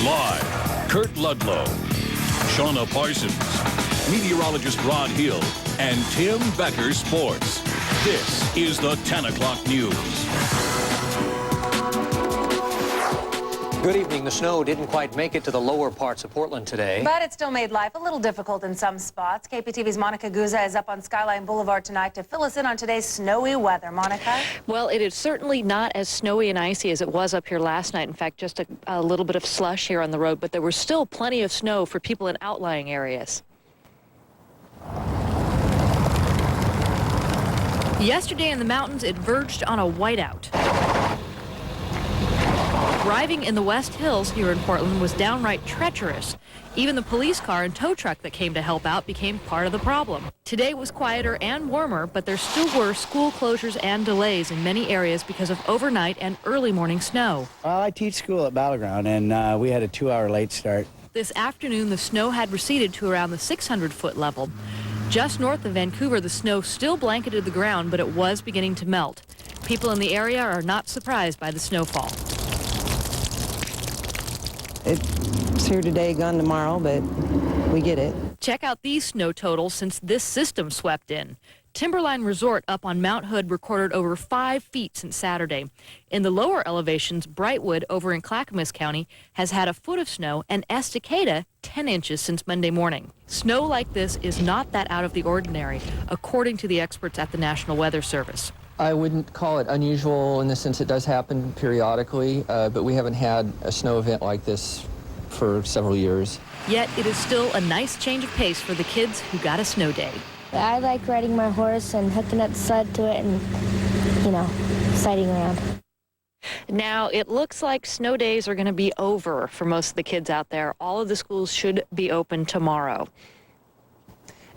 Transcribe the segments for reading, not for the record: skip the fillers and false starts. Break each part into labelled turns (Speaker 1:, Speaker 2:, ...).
Speaker 1: Live, Kurt Ludlow, Shauna Parsons, meteorologist Rod Hill, and Tim Becker Sports. This is the 10 o'clock news.
Speaker 2: Good evening. The snow didn't quite make it to the lower parts of Portland today.
Speaker 3: But it still made life a little difficult in some spots. KPTV's Monica Guzza is up on Skyline Boulevard tonight to fill us in on today's snowy weather. Monica?
Speaker 4: Well, it is certainly not as snowy and icy as it was up here last night. In fact, just a little bit of slush here on the road, but there was still plenty of snow for people in outlying areas. Yesterday in the mountains, it verged on a whiteout. Driving in the West Hills here in Portland was downright treacherous. Even the police car and tow truck that came to help out became part of the problem. Today was quieter and warmer, but there still were school closures and delays in many areas because of overnight and early morning snow.
Speaker 5: Well, I teach school at Battleground, and we had a 2-hour late start.
Speaker 4: This afternoon, the snow had receded to around the 600-foot level. Just north of Vancouver, the snow still blanketed the ground, but it was beginning to melt. People in the area are not surprised by the snowfall.
Speaker 6: It's here today, gone tomorrow, but we get it.
Speaker 4: Check out these snow totals since this system swept in. Timberline Resort up on Mount Hood recorded over 5 feet since Saturday. In the lower elevations, Brightwood over in Clackamas County has had a foot of snow, and Estacada 10 inches since Monday morning. Snow like this is not that out of the ordinary, according to the experts at the National Weather Service.
Speaker 7: I wouldn't call it unusual in the sense it does happen periodically, but we haven't had a snow event like this for several years.
Speaker 4: Yet it is still a nice change of pace for the kids who got a snow day.
Speaker 8: I like riding my horse and hooking up the sled to it and, sliding around.
Speaker 4: Now, it looks like snow days are going to be over for most of the kids out there. All of the schools should be open tomorrow.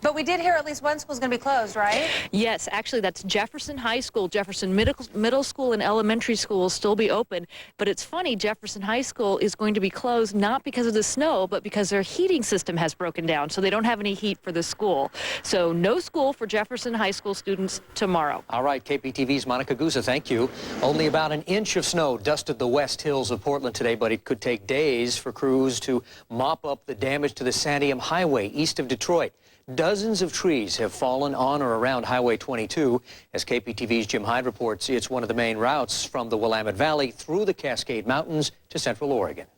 Speaker 3: But we did hear at least one school's going to be closed, right?
Speaker 4: Yes, actually, that's Jefferson High School. Jefferson Middle School and Elementary School will still be open. But it's funny, Jefferson High School is going to be closed not because of the snow, but because their heating system has broken down, so they don't have any heat for the school. So no school for Jefferson High School students tomorrow.
Speaker 2: All right, KPTV's Monica Guzza, thank you. Only about an inch of snow dusted the West Hills of Portland today, but it could take days for crews to mop up the damage to the Santiam Highway east of Detroit. Dozens of trees have fallen on or around Highway 22. As KPTV's Jim Hyde reports, it's one of the main routes from the Willamette Valley through the Cascade Mountains to Central Oregon.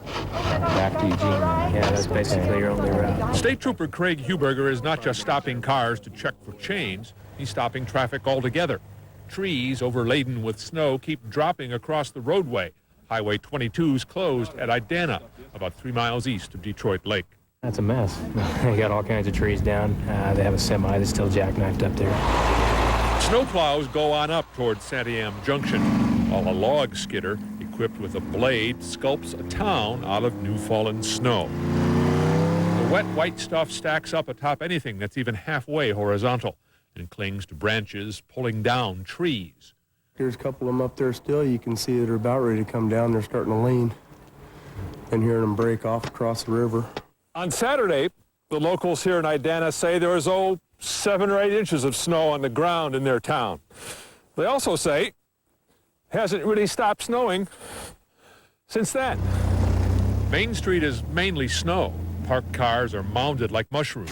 Speaker 9: Back to Eugene. Yeah, that's basically your only route.
Speaker 10: State Trooper Craig Huberger is not just stopping cars to check for chains. He's stopping traffic altogether. Trees overladen with snow keep dropping across the roadway. Highway 22 is closed at Idana, about 3 miles east of Detroit Lake.
Speaker 9: That's a mess. They got all kinds of trees down. They have a semi that's still jackknifed up there.
Speaker 10: Snowplows go on up towards Santiam Junction, while a log skidder equipped with a blade sculpts a town out of new fallen snow. The wet white stuff stacks up atop anything that's even halfway horizontal and clings to branches, pulling down trees.
Speaker 11: There's a couple of them up there still. You can see that they're about ready to come down. They're starting to lean. And hearing them break off across the river.
Speaker 10: On Saturday, the locals here in Idana say there was, 7 or 8 inches of snow on the ground in their town. They also say it hasn't really stopped snowing since then. Main Street is mainly snow. Parked cars are mounded like mushrooms.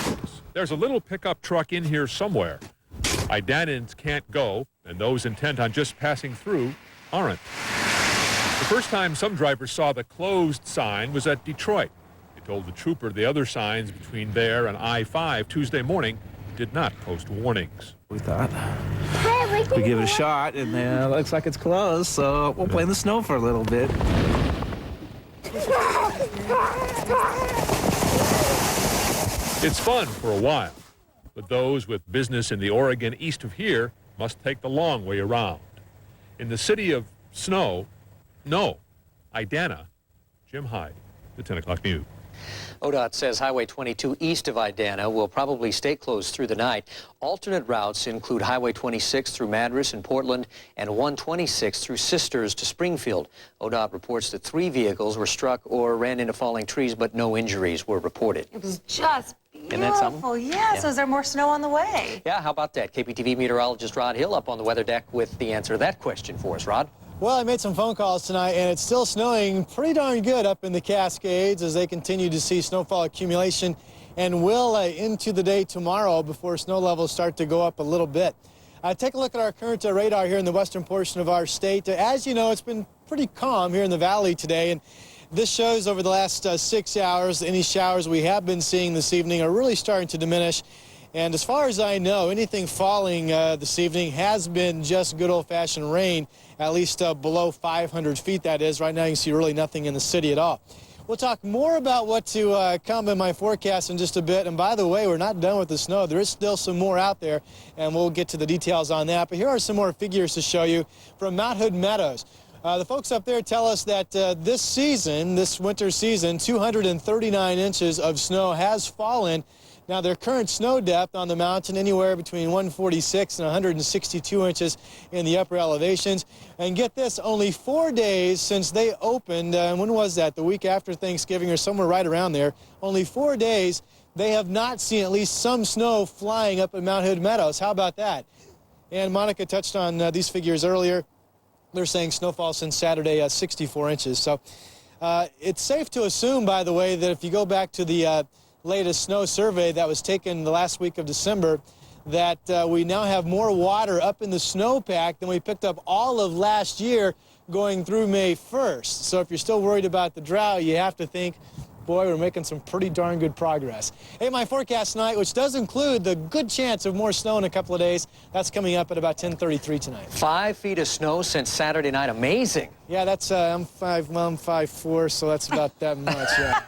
Speaker 10: There's a little pickup truck in here somewhere. Idanans can't go, and those intent on just passing through aren't. The first time some drivers saw the closed sign was at Detroit. Told the trooper the other signs between there and I-5 Tuesday morning did not post warnings.
Speaker 5: We thought we give it a shot, and it looks like it's closed, so we'll play in the snow for a little bit.
Speaker 10: It's fun for a while, but those with business in the Oregon east of here must take the long way around. In the city of snow, Idana, Jim Hyde, the 10 o'clock news.
Speaker 2: ODOT says Highway 22 east of Idana will probably stay closed through the night. Alternate routes include Highway 26 through Madras and Portland and 126 through Sisters to Springfield. ODOT reports that 3 vehicles were struck or ran into falling trees, but no injuries were reported.
Speaker 3: It was just beautiful.
Speaker 2: Isn't that something?
Speaker 3: Yeah, so is there more snow on the way?
Speaker 2: Yeah, how about that? KPTV meteorologist Rod Hill up on the weather deck with the answer to that question for us. Rod?
Speaker 12: Well, I made some phone calls tonight, and it's still snowing pretty darn good up in the Cascades as they continue to see snowfall accumulation and will into the day tomorrow before snow levels start to go up a little bit. Take a look at our current radar here in the western portion of our state. As you know, it's been pretty calm here in the valley today, and this shows over the last 6 hours, any showers we have been seeing this evening are really starting to diminish. And as far as I know, anything falling this evening has been just good old-fashioned rain, at least below 500 feet, that is. Right now you can see really nothing in the city at all. We'll talk more about what to come in my forecast in just a bit. And by the way, we're not done with the snow. There is still some more out there, and we'll get to the details on that. But here are some more figures to show you from Mount Hood Meadows. The folks up there tell us that this winter season, 239 inches of snow has fallen. Now, their current snow depth on the mountain, anywhere between 146 and 162 inches in the upper elevations. And get this, only 4 days since they opened, when was that? The week after Thanksgiving or somewhere right around there. Only 4 days, they have not seen at least some snow flying up at Mount Hood Meadows. How about that? And Monica touched on these figures earlier. They're saying snowfall since Saturday, 64 inches. So it's safe to assume, by the way, that if you go back to the latest snow survey that was taken the last week of December, that we now have more water up in the snowpack than we picked up all of last year going through May 1st. So if you're still worried about the drought, you have to think, boy, we're making some pretty darn good progress. Hey, my forecast tonight, which does include the good chance of more snow in a couple of days, that's coming up at about 10:33 tonight. 5 feet of snow since Saturday night. Amazing. Yeah, that's, I'm 5'4", so that's about that much, yeah.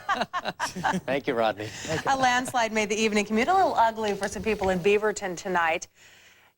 Speaker 12: Thank you, Rodney.
Speaker 3: A landslide made the evening commute a little ugly for some people in Beaverton tonight.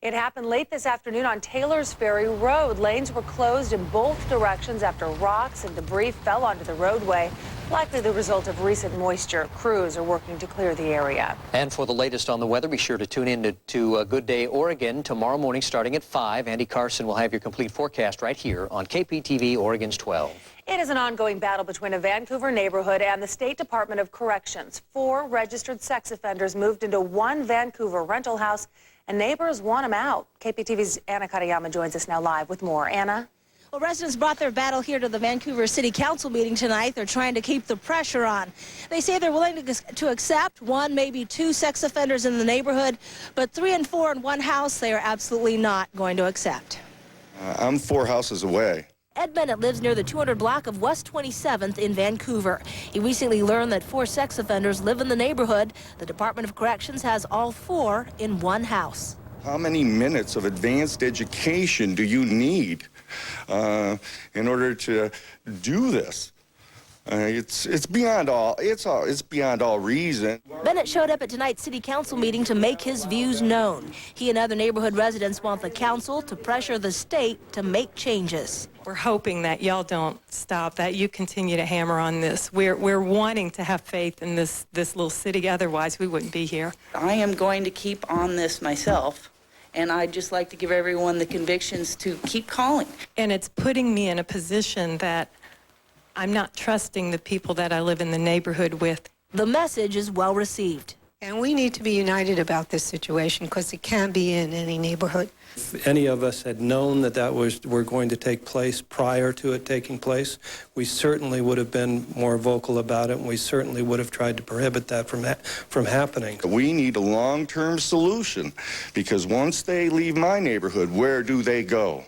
Speaker 3: It happened late this afternoon on Taylor's Ferry Road. Lanes were closed in both directions after rocks and debris fell onto the roadway, likely the result of recent moisture. Crews are working to clear the area.
Speaker 2: And for the latest on the weather, be sure to tune in to Good Day Oregon tomorrow morning starting at 5. Andy Carson will have your complete forecast right here on KPTV Oregon's 12.
Speaker 3: It is an ongoing battle between a Vancouver neighborhood and the State Department of Corrections. 4 registered sex offenders moved into one Vancouver rental house, and neighbors want them out. KPTV's Anna Katayama joins us now live with more. Anna?
Speaker 13: Well, residents brought their battle here to the Vancouver City Council meeting tonight. They're trying to keep the pressure on. They say they're willing to accept 1, maybe 2 sex offenders in the neighborhood, but 3 and 4 in one house they are absolutely not going to accept.
Speaker 14: I'm 4 houses away.
Speaker 13: Ed Bennett lives near the 200 block of West 27th in Vancouver. He recently learned that 4 sex offenders live in the neighborhood. The Department of Corrections has all 4 in one house.
Speaker 14: How many minutes of advanced education do you need in order to do this? It's beyond all reason.
Speaker 13: Bennett showed up at tonight's city council meeting to make his views known. He and other neighborhood residents want the council to pressure the state to make changes.
Speaker 15: We're hoping that y'all don't stop, that you continue to hammer on this. We're wanting to have faith in this little city, otherwise we wouldn't be here.
Speaker 16: I am going to keep on this myself, and I'd just like to give everyone the convictions to keep calling.
Speaker 15: And it's putting me in a position that I'm not trusting the people that I live in the neighborhood with.
Speaker 13: The message is well received.
Speaker 17: And we need to be united about this situation because it can't be in any neighborhood.
Speaker 18: If any of us had known that were going to take place prior to it taking place, we certainly would have been more vocal about it, and we certainly would have tried to prohibit that from happening.
Speaker 14: We need a long-term solution, because once they leave my neighborhood, where do they go?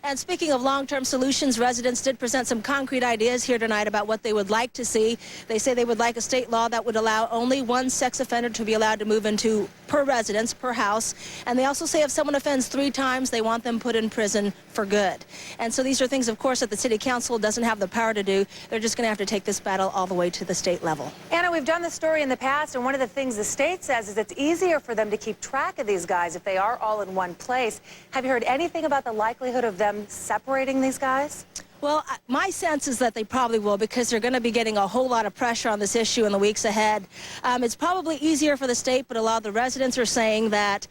Speaker 13: And speaking of long-term solutions, residents did present some concrete ideas here tonight about what they would like to see. They say they would like a state law that would allow only 1 sex offender to be allowed to move into per residence, per house. And they also say if someone offends 3 times, they want them put in prison for good. And so these are things, of course, that the city council doesn't have the power to do. They're just going to have to take this battle all the way to the state level.
Speaker 3: Anna, we've done this story in the past, and one of the things the state says is it's easier for them to keep track of these guys if they are all in one place. Have you heard anything about the likelihood of them separating these guys?
Speaker 13: Well, my sense is that they probably will, because they're going to be getting a whole lot of pressure on this issue in the weeks ahead. It's probably easier for the state, but a lot of the residents are saying that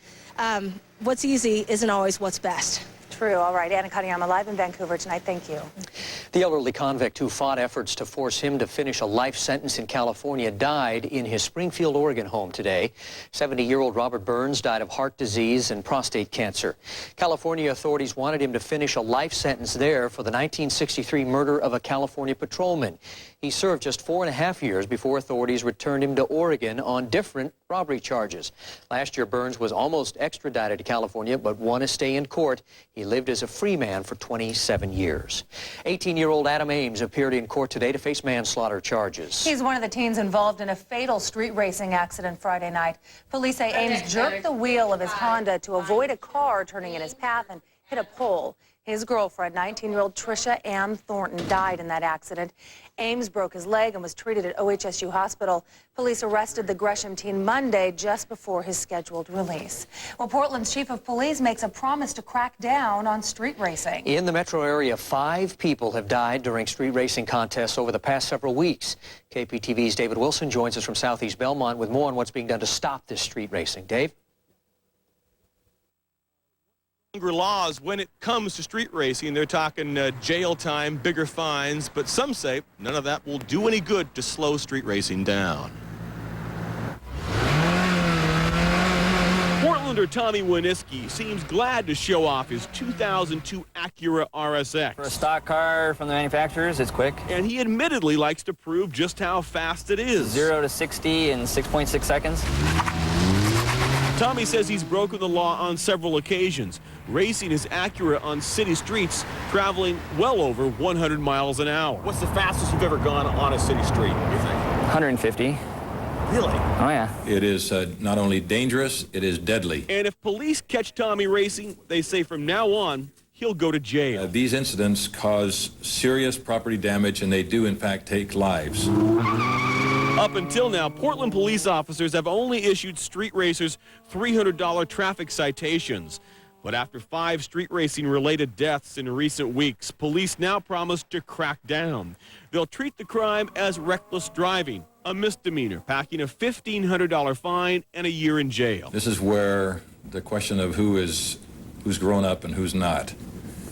Speaker 13: what's easy isn't always what's best.
Speaker 3: true. All right, Anna Katayama live in Vancouver tonight. Thank you.
Speaker 2: The elderly convict who fought efforts to force him to finish a life sentence in California died in his Springfield, Oregon home today. 70-year-old Robert Burns died of heart disease and prostate cancer. California authorities wanted him to finish a life sentence there for the 1963 murder of a California patrolman. He served just 4.5 years before authorities returned him to Oregon on different robbery charges. Last year, Burns was almost extradited to California, but won a stay in court. He lived as a free man for 27 years. 18-year-old Adam Ames appeared in court today to face manslaughter charges.
Speaker 3: He's one of the teens involved in a fatal street racing accident Friday night. Police say Ames jerked the wheel of his Honda to avoid a car turning in his path and hit a pole. His girlfriend, 19-year-old Trisha Ann Thornton, died in that accident. Ames broke his leg and was treated at OHSU Hospital. Police arrested the Gresham teen Monday just before his scheduled release. Well, Portland's chief of police makes a promise to crack down on street racing.
Speaker 2: In the metro area, 5 people have died during street racing contests over the past several weeks. KPTV's David Wilson joins us from Southeast Belmont with more on what's being done to stop this street racing. Dave?
Speaker 19: Laws when it comes to street racing. They're talking jail time, bigger fines, but some say none of that will do any good to slow street racing down. Portlander Tommy Winiski seems glad to show off his 2002 Acura RSX.
Speaker 20: For a stock car from the manufacturers, it's quick.
Speaker 19: And he admittedly likes to prove just how fast it is.
Speaker 20: 0 to 60 in 6.6 seconds.
Speaker 19: Tommy says he's broken the law on several occasions, racing his Acura on city streets, traveling well over 100 miles an hour. What's the fastest you've ever gone on a city street, you think?
Speaker 20: 150.
Speaker 19: Really?
Speaker 20: Oh, yeah.
Speaker 21: It is not only dangerous, it is deadly.
Speaker 19: And if police catch Tommy racing, they say from now on, he'll go to jail.
Speaker 21: These incidents cause serious property damage, and they do, in fact, take lives.
Speaker 19: Up until now, Portland police officers have only issued street racers $300 traffic citations. But after 5 street racing-related deaths in recent weeks, police now promise to crack down. They'll treat the crime as reckless driving, a misdemeanor, packing a $1,500 fine and a year in jail.
Speaker 21: This is where the question of who's grown up and who's not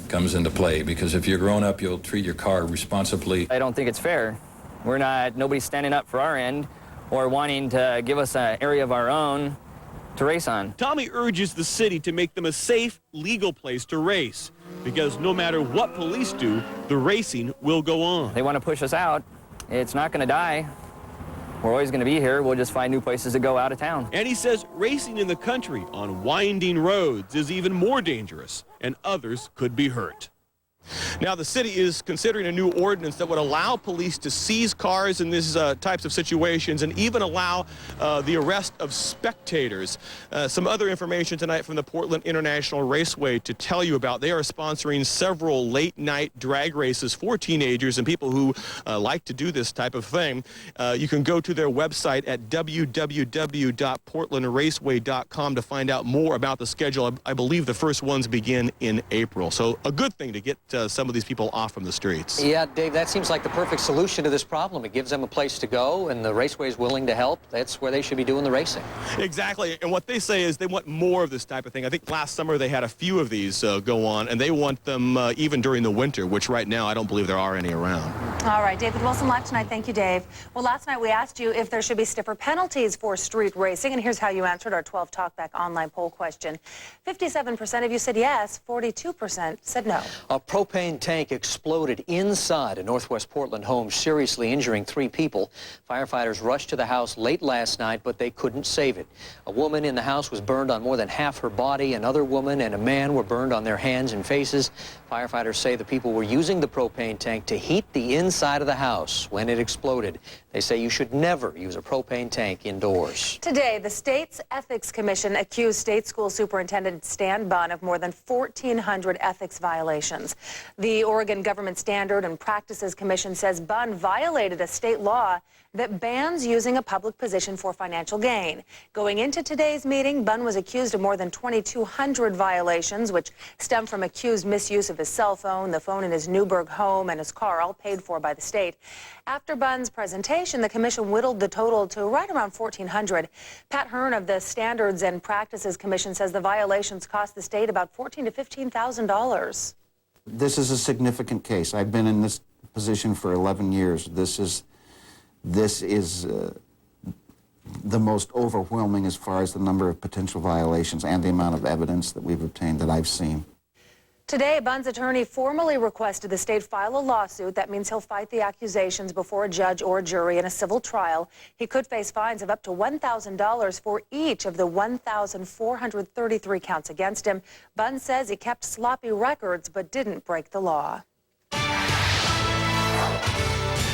Speaker 21: comes into play, because if you're grown up, you'll treat your car responsibly.
Speaker 20: I don't think it's fair. Nobody's standing up for our end or wanting to give us an area of our own to race on.
Speaker 19: Tommy urges the city to make them a safe, legal place to race, because no matter what police do, the racing will go on.
Speaker 20: They want to push us out. It's not going to die. We're always going to be here. We'll just find new places to go out of town.
Speaker 19: And he says racing in the country on winding roads is even more dangerous, and others could be hurt. Now, the city is considering a new ordinance that would allow police to seize cars in these types of situations and even allow the arrest of spectators. Some other information tonight from the Portland International Raceway to tell you about. They are sponsoring several late-night drag races for teenagers and people who like to do this type of thing. You can go to their website at www.portlandraceway.com to find out more about the schedule. I believe the first ones begin in April. So a good thing to get some of these people off from the streets.
Speaker 2: Yeah, Dave, that seems like the perfect solution to this problem. It gives them a place to go, and the Raceway is willing to help. That's where they should be doing the racing.
Speaker 19: Exactly, and what they say is they want more of this type of thing. I think last summer they had a few of these go on, and they want them even during the winter, which right now I don't believe there are any around.
Speaker 3: All right, David Wilson live tonight. Thank you, Dave. Well, last night we asked you if there should be stiffer penalties for street racing, and here's how you answered our 12 Talkback online poll question. 57% of you said yes, 42% said no.
Speaker 2: A propane tank exploded inside a Northwest Portland home, seriously injuring 3 people. Firefighters rushed to the house late last night, but they couldn't save it. A woman in the house was burned on more than half her body. Another woman and a man were burned on their hands and faces. Firefighters say the people were using the propane tank to heat the inside of the house when it exploded. They say you should never use a propane tank indoors.
Speaker 3: Today, the state's Ethics Commission accused State School Superintendent Stan Bunn of more than 1,400 ethics violations. The Oregon Government Standard and Practices Commission says Bunn violated a state law that bans using a public position for financial gain. Going into today's meeting, Bunn was accused of more than 2,200 violations, which stem from accused misuse of his cell phone, the phone in his Newburgh home, and his car, all paid for by the state. After Bunn's presentation, accumulation, the commission whittled the total to right around 1,400. Pat Hearn of the Standards and Practices Commission says the violations cost the state about $14,000 to $15,000.
Speaker 1: This is a significant case. I've been in this position for 11 years. This is the most overwhelming as far as the number of potential violations and the amount of evidence that we've obtained that I've seen.
Speaker 3: Today, Bunn's attorney formally requested the state file a lawsuit. That means he'll fight the accusations before a judge or jury in a civil trial. He could face fines of up to $1,000 for each of the 1,433 counts against him. Bunn says he kept sloppy records but didn't break the law.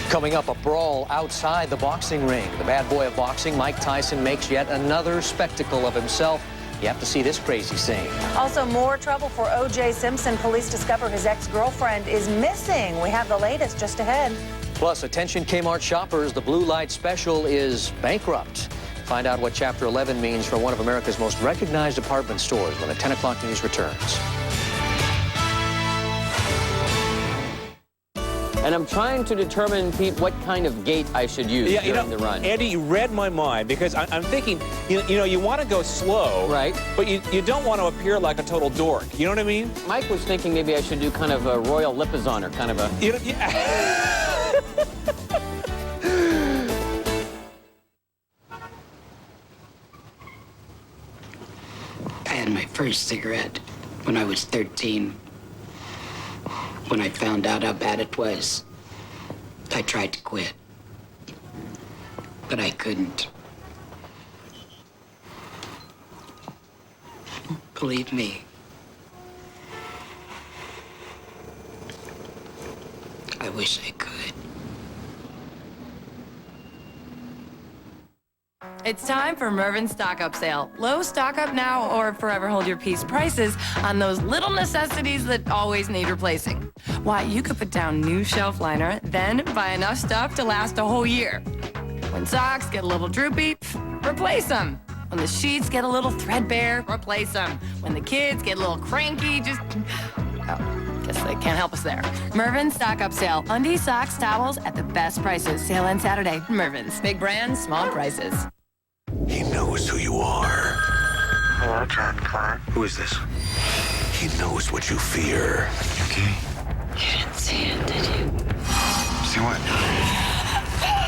Speaker 2: Coming up, a brawl outside the boxing ring. The bad boy of boxing, Mike Tyson, makes yet another spectacle of himself. You have to see this crazy scene.
Speaker 3: Also, more trouble for O.J. Simpson. Police discover his ex-girlfriend is missing. We have the latest just ahead.
Speaker 2: Plus, attention Kmart shoppers, the Blue Light Special is bankrupt. Find out what Chapter 11 means for one of America's most recognized department stores when the 10 o'clock news returns.
Speaker 22: And I'm trying to determine, Pete, what kind of gait I should use during the run.
Speaker 23: Andy, you read my mind because I'm thinking, you know, you want to go slow,
Speaker 22: right? But
Speaker 23: you don't want to appear like a total dork. You know what I mean?
Speaker 22: Mike was thinking maybe I should do kind of a Royal Lipizan or kind of a.
Speaker 24: I had my first cigarette when I was 13. When I found out how bad it was, I tried to quit, but I couldn't. Believe me, I wish I could.
Speaker 25: It's time for Mervyn's Stock Up Sale. Low stock up now or forever hold your peace prices on those little necessities that always need replacing. Why, you could put down new shelf liner, then buy enough stuff to last a whole year. When socks get a little droopy, replace them. When the sheets get a little threadbare, replace them. When the kids get a little cranky, just... Oh, guess they can't help us there. Mervyn's Stock Up Sale. Undies, socks, towels at the best prices. Sale ends Saturday. Mervyn's. Big brands, small prices.
Speaker 26: He knows who you are.
Speaker 27: Hello, John Clark.
Speaker 26: Who is this? He knows what you fear.
Speaker 27: Okay.
Speaker 24: You didn't see it, did you?
Speaker 27: See what?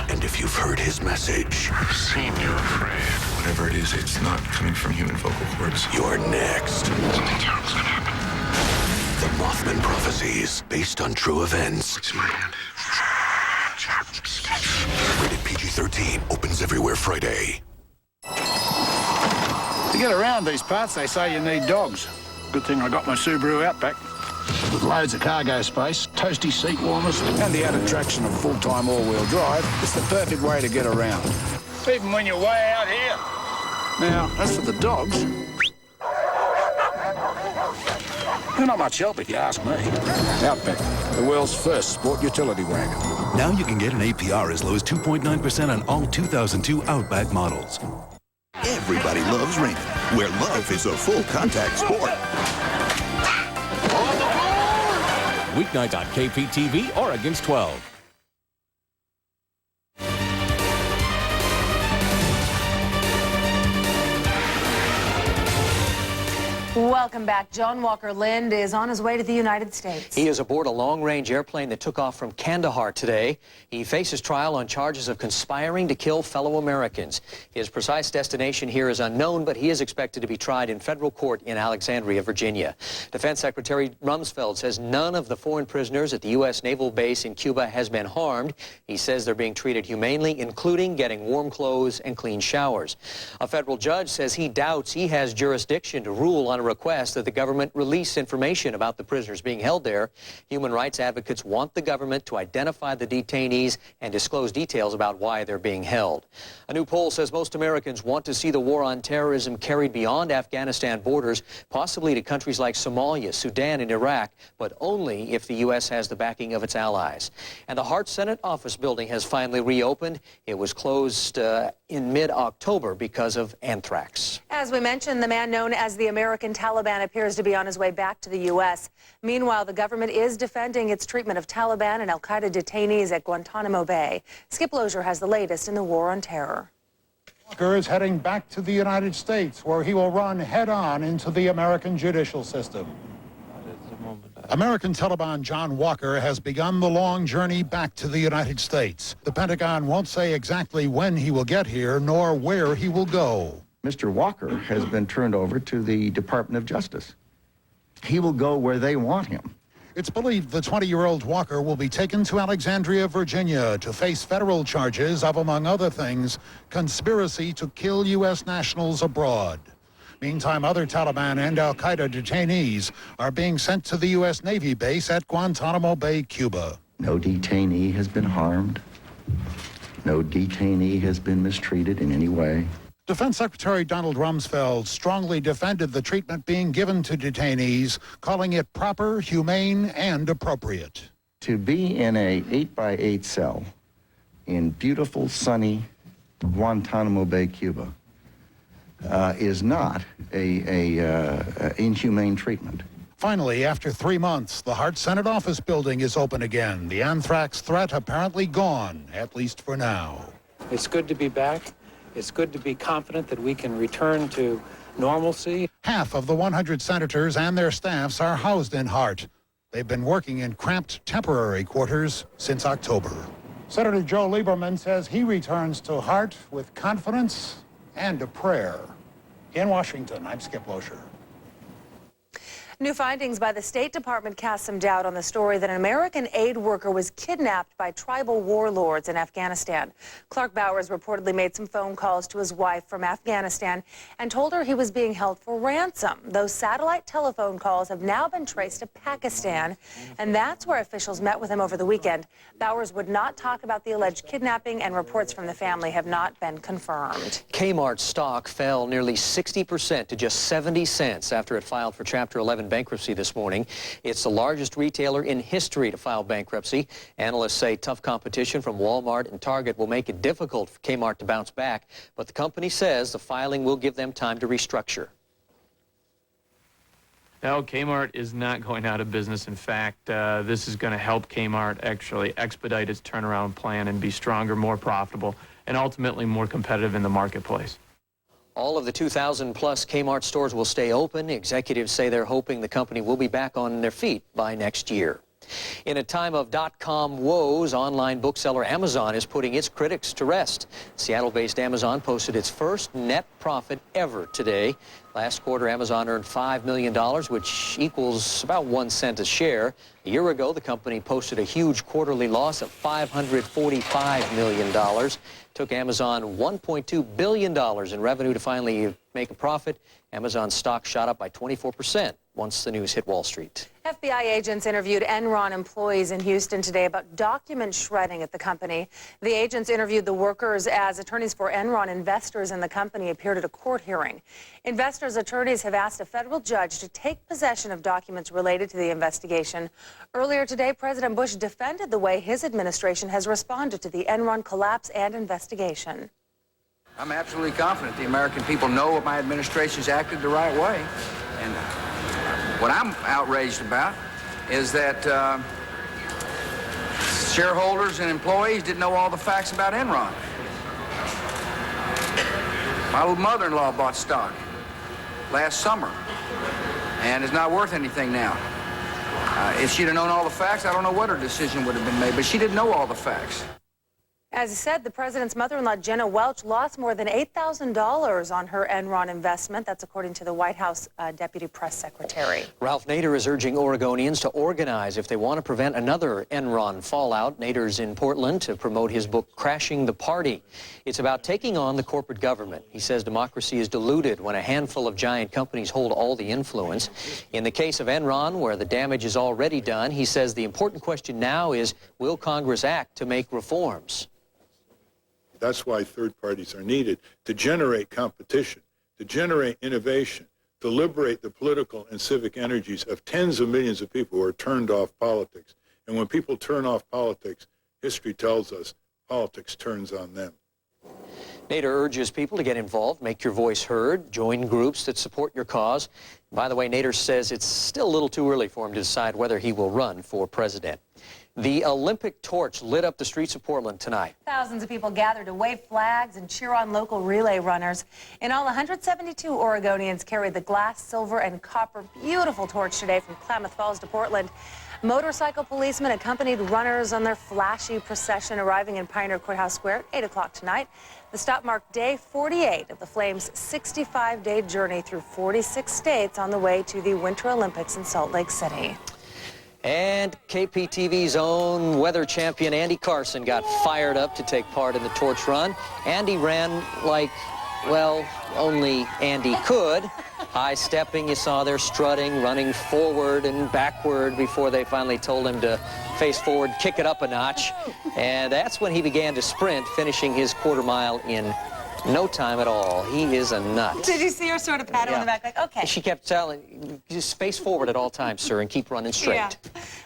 Speaker 26: And if you've heard his message...
Speaker 27: I've seen you afraid.
Speaker 26: Whatever it is, it's not coming from human vocal cords. You're next.
Speaker 27: Something terrible's gonna happen.
Speaker 26: The Mothman Prophecies, based on true events.
Speaker 27: It's my hand.
Speaker 26: Rated PG-13, opens everywhere Friday.
Speaker 28: To get around these parts, they say you need dogs. Good thing I got my Subaru Outback. With loads of cargo space, toasty seat warmers, and the added traction of full-time all-wheel drive, it's the perfect way to get around. Even when you're way out here. Now, as for the dogs, they're not much help if you ask me. Outback, the world's first sport utility wagon.
Speaker 26: Now you can get an APR as low as 2.9% on all 2002 Outback models. Everybody loves Raymond, where love is a full-contact sport.
Speaker 29: Weeknights on KPTV, Oregon's 12.
Speaker 3: Welcome back. John Walker Lind is on his way to the United States.
Speaker 2: He is aboard a long-range airplane that took off from Kandahar today. He faces trial on charges of conspiring to kill fellow Americans. His precise destination here is unknown, but he is expected to be tried in federal court in Alexandria, Virginia. Defense Secretary Rumsfeld says none of the foreign prisoners at the U.S. Naval Base in Cuba has been harmed. He says they're being treated humanely, including getting warm clothes and clean showers. A federal judge says he doubts he has jurisdiction to rule on a request that the government release information about the prisoners being held there. Human rights advocates want the government to identify the detainees and disclose details about why they're being held. A new poll says most Americans want to see the war on terrorism carried beyond Afghanistan borders, possibly to countries like Somalia, Sudan, and Iraq, but only if the U.S. has the backing of its allies. And the Hart Senate office building has finally reopened. It was closed in mid-October because of anthrax.
Speaker 3: As we mentioned, the man known as the American Taliban appears to be on his way back to the U.S. Meanwhile, the government is defending its treatment of Taliban and al-Qaeda detainees at Guantanamo Bay. Skip Lozier has the latest in the war on terror.
Speaker 4: Walker is heading back to the United States, where he will run head-on into the American judicial system. American Taliban John Walker has begun the long journey back to the United States. The Pentagon won't say exactly when he will get here, nor where he will go.
Speaker 5: Mr. Walker has been turned over to the Department of Justice. He will go where they want him.
Speaker 4: It's believed the 20-year-old Walker will be taken to Alexandria, Virginia, to face federal charges of, among other things, conspiracy to kill U.S. nationals abroad. Meantime, other Taliban and al-Qaeda detainees are being sent to the U.S. Navy base at Guantanamo Bay, Cuba.
Speaker 5: No detainee has been harmed. No detainee has been mistreated in any way.
Speaker 4: Defense Secretary Donald Rumsfeld strongly defended the treatment being given to detainees, calling it proper, humane, and appropriate.
Speaker 5: To be in a 8x8 cell in beautiful, sunny Guantanamo Bay, Cuba, is not a inhumane treatment.
Speaker 4: Finally, after 3 months, the Hart Senate office building is open again. The anthrax threat apparently gone, at least for now.
Speaker 6: It's good to be back. It's good to be confident that we can return to normalcy.
Speaker 4: Half of the 100 senators and their staffs are housed in Hart. They've been working in cramped temporary quarters since October. Senator Joe Lieberman says he returns to Hart with confidence and a prayer. In Washington, I'm Skip Lozier.
Speaker 3: New findings by the State Department cast some doubt on the story that an American aid worker was kidnapped by tribal warlords in Afghanistan. Clark Bowers reportedly made some phone calls to his wife from Afghanistan and told her he was being held for ransom. Those satellite telephone calls have now been traced to Pakistan, and that's where officials met with him over the weekend. Bowers would not talk about the alleged kidnapping, and reports from the family have not been confirmed.
Speaker 2: Kmart stock fell nearly 60% to just 70 cents after it filed for Chapter 11 bankruptcy this morning. It's the largest retailer in history to file bankruptcy. Analysts say tough competition from Walmart and Target will make it difficult for Kmart to bounce back, but the company says the filing will give them time to restructure.
Speaker 7: No, Kmart is not going out of business. In fact, this is going to help Kmart actually expedite its turnaround plan and be stronger, more profitable, and ultimately more competitive in the marketplace.
Speaker 2: All of the 2,000-plus Kmart stores will stay open. Executives say they're hoping the company will be back on their feet by next year. In a time of dot-com woes, online bookseller Amazon is putting its critics to rest. Seattle-based Amazon posted its first net profit ever today. Last quarter, Amazon earned $5 million, which equals about 1 cent a share. A year ago, the company posted a huge quarterly loss of $545 million. Took Amazon $1.2 billion in revenue to finally make a profit. Amazon stock shot up by 24% once the news hit Wall Street.
Speaker 3: FBI agents interviewed Enron employees in Houston today about document shredding at the company. The agents interviewed the workers as attorneys for Enron investors in the company appeared at a court hearing. Investors' attorneys have asked a federal judge to take possession of documents related to the investigation. Earlier today, President Bush defended the way his administration has responded to the Enron collapse and investigation.
Speaker 8: I'm absolutely confident the American people know my administration's acted the right way. And what I'm outraged about is that shareholders and employees didn't know all the facts about Enron. My mother-in-law bought stock last summer and is not worth anything now. If she'd have known all the facts, I don't know what her decision would have been made, but she didn't know all the facts.
Speaker 3: As I said, the president's mother-in-law, Jenna Welch, lost more than $8,000 on her Enron investment. That's according to the White House Deputy Press Secretary. Ralph
Speaker 2: Nader is urging Oregonians to organize if they want to prevent another Enron fallout. Nader's in Portland to promote his book, Crashing the Party. It's about taking on the corporate government. He says democracy is diluted when a handful of giant companies hold all the influence. In the case of Enron, where the damage is already done, he says the important question now is, will Congress act to make reforms?
Speaker 9: That's why third parties are needed, to generate competition, to generate innovation, to liberate the political and civic energies of tens of millions of people who are turned off politics. And when people turn off politics, history tells us politics turns on them.
Speaker 2: Nader urges people to get involved, make your voice heard, join groups that support your cause. By the way, Nader says it's still a little too early for him to decide whether he will run for president. The Olympic torch lit up the streets of Portland tonight.
Speaker 3: Thousands of people gathered to wave flags and cheer on local relay runners. In all, 172 Oregonians carried the glass, silver, and copper beautiful torch today from Klamath Falls to Portland. Motorcycle policemen accompanied runners on their flashy procession, arriving in Pioneer Courthouse Square at 8 o'clock tonight. The stop marked day 48 of the Flames' 65-day journey through 46 states on the way to the Winter Olympics in Salt Lake City.
Speaker 2: And KPTV's own weather champion Andy Carson got fired up to take part in the torch run. Andy ran like, well, only Andy could. High stepping, you saw there, strutting, running forward and backward before they finally told him to face forward, kick it up a notch. And that's when he began to sprint, finishing his quarter mile in no time at all. He is a nut.
Speaker 3: Did you see her sort of pat him on the back like, okay?
Speaker 2: She kept telling, just face forward at all times, sir, and keep running straight.
Speaker 3: Yeah.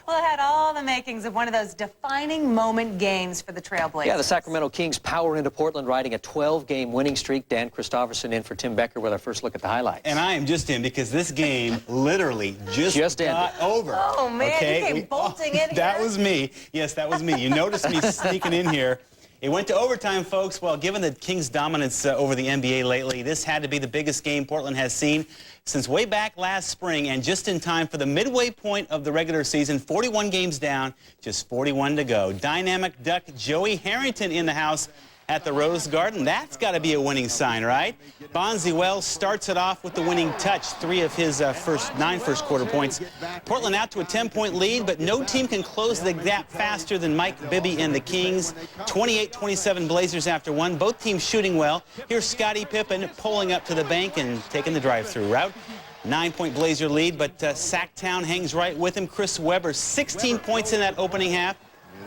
Speaker 3: Well, it had all the makings of one of those defining moment games for the Trailblazers.
Speaker 2: Yeah, the Sacramento Kings power into Portland, riding a 12-game winning streak. Dan Christofferson in for Tim Becker with our first look at the highlights.
Speaker 10: And I am just in because this game literally just got over.
Speaker 3: Oh, man,
Speaker 10: okay?
Speaker 3: you came bolting in here.
Speaker 10: That was me. Yes, that was me. You noticed me sneaking in here. It went to overtime, folks. Well, given the Kings' dominance over the NBA lately, this had to be the biggest game Portland has seen since way back last spring, and just in time for the midway point of the regular season. 41 games down, just 41 to go. Dynamic Duck Joey Harrington in the house at the Rose Garden. That's got to be a winning sign, right? Bonzi Wells starts it off with the winning touch, 3 of his first 9 first quarter points. Portland out to a 10-point lead, but no team can close the gap faster than Mike Bibby and the Kings. 28-27 Blazers after 1. Both teams shooting well. Here's Scottie Pippen pulling up to the bank and taking the drive-through route. 9-point Blazer lead, but Sacktown hangs right with him. Chris Webber, 16 points in that opening half.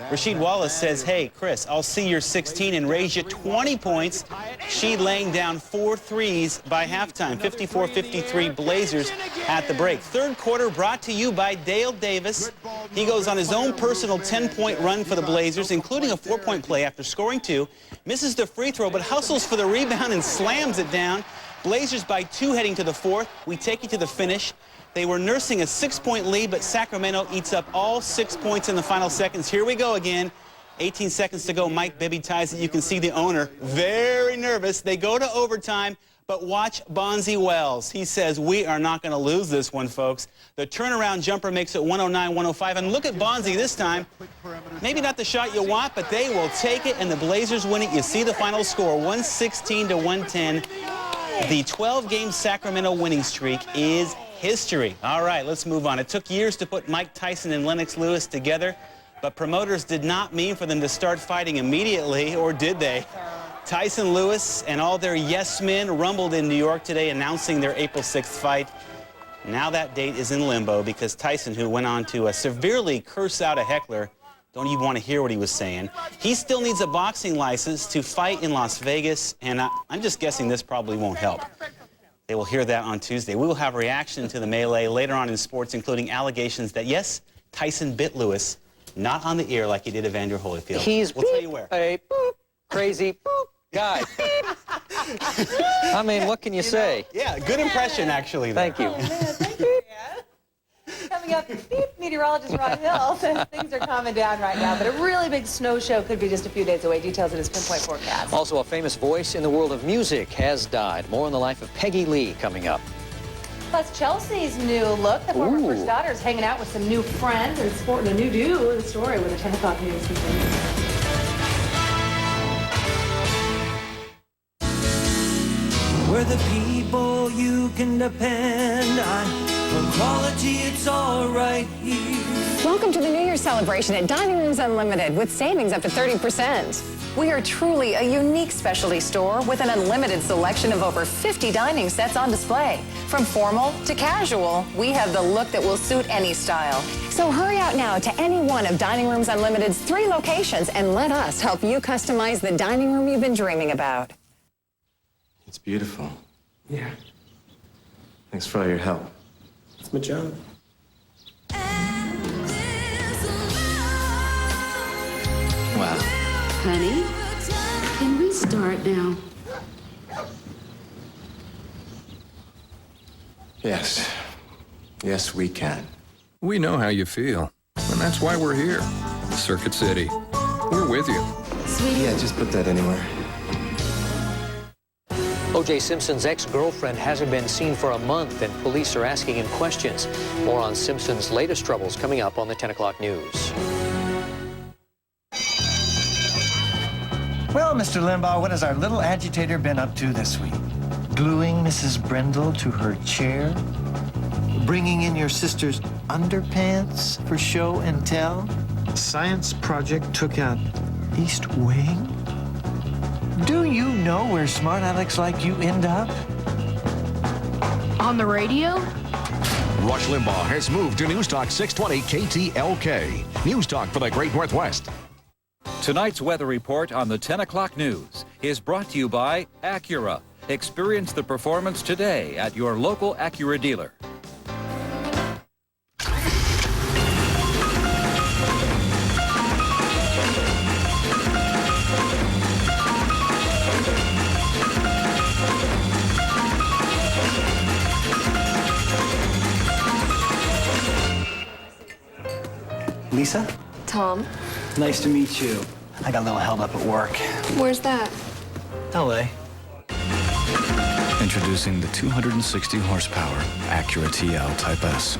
Speaker 10: Rasheed Wallace says, hey, Chris, I'll see your 16 and raise you 20 points. She laying down 4 threes by halftime. 54-53 Blazers at the break. Third quarter brought to you by Dale Davis. He goes on his own personal 10-point run for the Blazers, including a 4-point play after scoring 2. Misses the free throw, but hustles for the rebound and slams it down. Blazers by 2 heading to the fourth. We take you to the finish. They were nursing a 6-point lead, but Sacramento eats up all 6 points in the final seconds. Here we go again. 18 seconds to go. Mike Bibby ties it. You can see the owner very nervous. They go to overtime, but watch Bonzi Wells. He says, we are not going to lose this one, folks. The turnaround jumper makes it 109-105. And look at Bonzi this time. Maybe not the shot you want, but they will take it, and the Blazers win it. You see the final score, 116-110. The 12-game Sacramento winning streak is history. All right, let's move on. It took years to put Mike Tyson and Lennox Lewis together, but promoters did not mean for them to start fighting immediately, or did they? Tyson Lewis and all their yes men rumbled in New York today announcing their April 6th fight. Now that date is in limbo because Tyson, who went on to severely curse out a heckler, don't even want to hear what he was saying. He still needs a boxing license to fight in Las Vegas, and I'm just guessing this probably won't help. They will hear that on Tuesday. We will have a reaction to the melee later on in sports, including allegations that, yes, Tyson bit Lewis, not on the ear like he did Evander Holyfield. We'll tell you where.
Speaker 2: A boop, crazy boop guy. I mean, what can you say?
Speaker 10: Yeah, good impression, actually.
Speaker 2: Thank you.
Speaker 3: Oh, man, thank you, Dan. Coming up, meteorologist Rod Hill says things are calming down right now, but a really big snow show could be just a few days away. Details in his pinpoint forecast.
Speaker 2: Also, a famous voice in the world of music has died. More on the life of Peggy Lee coming up.
Speaker 3: Plus, Chelsea's new look. The former first daughter is hanging out with some new friends and sporting a new do. The story with the 10 o'clock news continues.
Speaker 11: We're the people you can depend on. For quality, it's all right here.
Speaker 12: Welcome to the New Year celebration at Dining Rooms Unlimited with savings up to 30%. We are truly a unique specialty store with an unlimited selection of over 50 dining sets on display. From formal to casual, we have the look that will suit any style. So hurry out now to any one of Dining Rooms Unlimited's 3 locations and let us help you customize the dining room you've been dreaming about.
Speaker 13: It's beautiful. Yeah. Thanks for all your help. It's my job.
Speaker 14: Wow. Honey, can we start now?
Speaker 13: Yes. Yes, we can.
Speaker 1: We know how you feel, and that's why we're here. Circuit City. We're with you.
Speaker 13: Yeah, just put that anywhere.
Speaker 2: O.J. Simpson's ex-girlfriend hasn't been seen for a month, and police are asking him questions. More on Simpson's latest troubles coming up on the 10 o'clock news.
Speaker 14: Well, Mr. Limbaugh, what has our little agitator been up to this week? Gluing Mrs. Brindle to her chair? Bringing in your sister's underpants for show and tell? Science project took out East Wing? Do you know where smart Alex like you end up?
Speaker 15: On the radio?
Speaker 29: Rush Limbaugh has moved to News Talk 620 KTLK. News Talk for the Great Northwest.
Speaker 16: Tonight's weather report on the 10 o'clock news is brought to you by Acura. Experience the performance today at your local Acura dealer.
Speaker 14: Lisa?
Speaker 15: Tom,
Speaker 14: Nice to meet you. I got a little held up at work.
Speaker 15: where's that?
Speaker 14: LA.
Speaker 17: Introducing the 260 horsepower Acura TL Type S.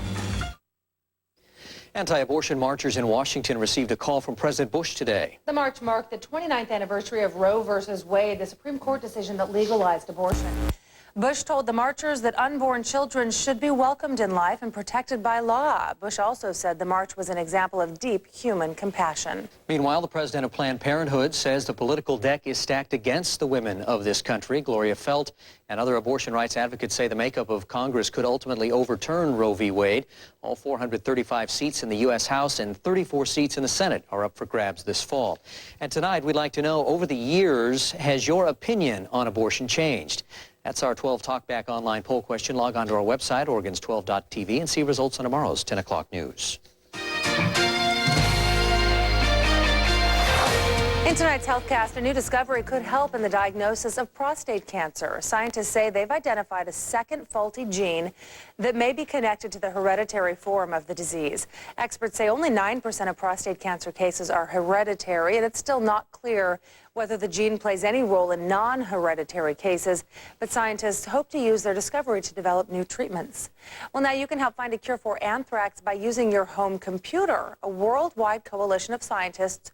Speaker 2: Anti-abortion marchers in Washington received a call from President Bush today.
Speaker 3: The march marked the 29th anniversary of Roe versus Wade, the Supreme Court decision that legalized abortion. Bush told the marchers that unborn children should be welcomed in life and protected by law. Bush also said the march was an example of deep human compassion.
Speaker 2: Meanwhile, the president of Planned Parenthood says the political deck is stacked against the women of this country. Gloria Felt and other abortion rights advocates say the makeup of Congress could ultimately overturn Roe v. Wade. All 435 seats in the U.S. House and 34 seats in the Senate are up for grabs this fall. And tonight, we'd like to know, over the years, has your opinion on abortion changed? That's our 12 Talkback online poll question. Log on to our website, Oregons12.tv, and see results on tomorrow's 10 o'clock news.
Speaker 3: In tonight's HealthCast, a new discovery could help in the diagnosis of prostate cancer. Scientists say they've identified a second faulty gene that may be connected to the hereditary form of the disease. Experts say only 9% of prostate cancer cases are hereditary, and it's still not clear whether the gene plays any role in non-hereditary cases, but scientists hope to use their discovery to develop new treatments. Well, now you can help find a cure for anthrax by using your home computer. A worldwide coalition of scientists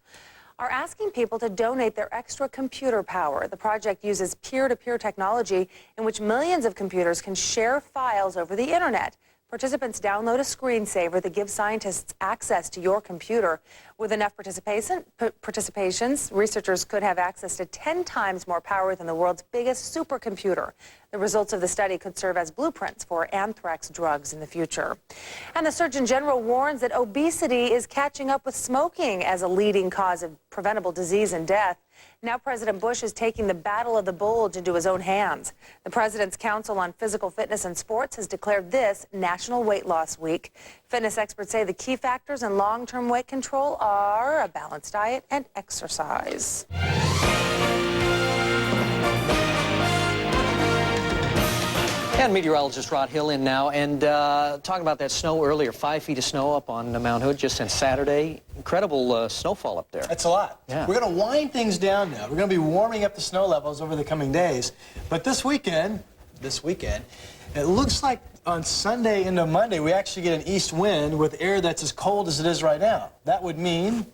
Speaker 3: are asking people to donate their extra computer power. The project uses peer-to-peer technology in which millions of computers can share files over the internet. Participants download a screensaver that gives scientists access to your computer. With enough participations, researchers could have access to 10 times more power than the world's biggest supercomputer. The results of the study could serve as blueprints for anthrax drugs in the future. And the Surgeon General warns that obesity is catching up with smoking as a leading cause of preventable disease and death. Now President Bush is taking the battle of the bulge into his own hands. The President's Council on Physical Fitness and Sports has declared this National Weight Loss Week. Fitness experts say the key factors in long-term weight control are a balanced diet and exercise.
Speaker 2: And meteorologist Rod Hill in now, and talking about that snow earlier, 5 feet of snow up on Mount Hood just since Saturday. Incredible snowfall up there.
Speaker 18: That's a lot.
Speaker 2: Yeah.
Speaker 18: We're going to wind things down now. We're going to be warming up the snow levels over the coming days. But this weekend, it looks like on Sunday into Monday, we actually get an east wind with air that's as cold as it is right now. That would mean...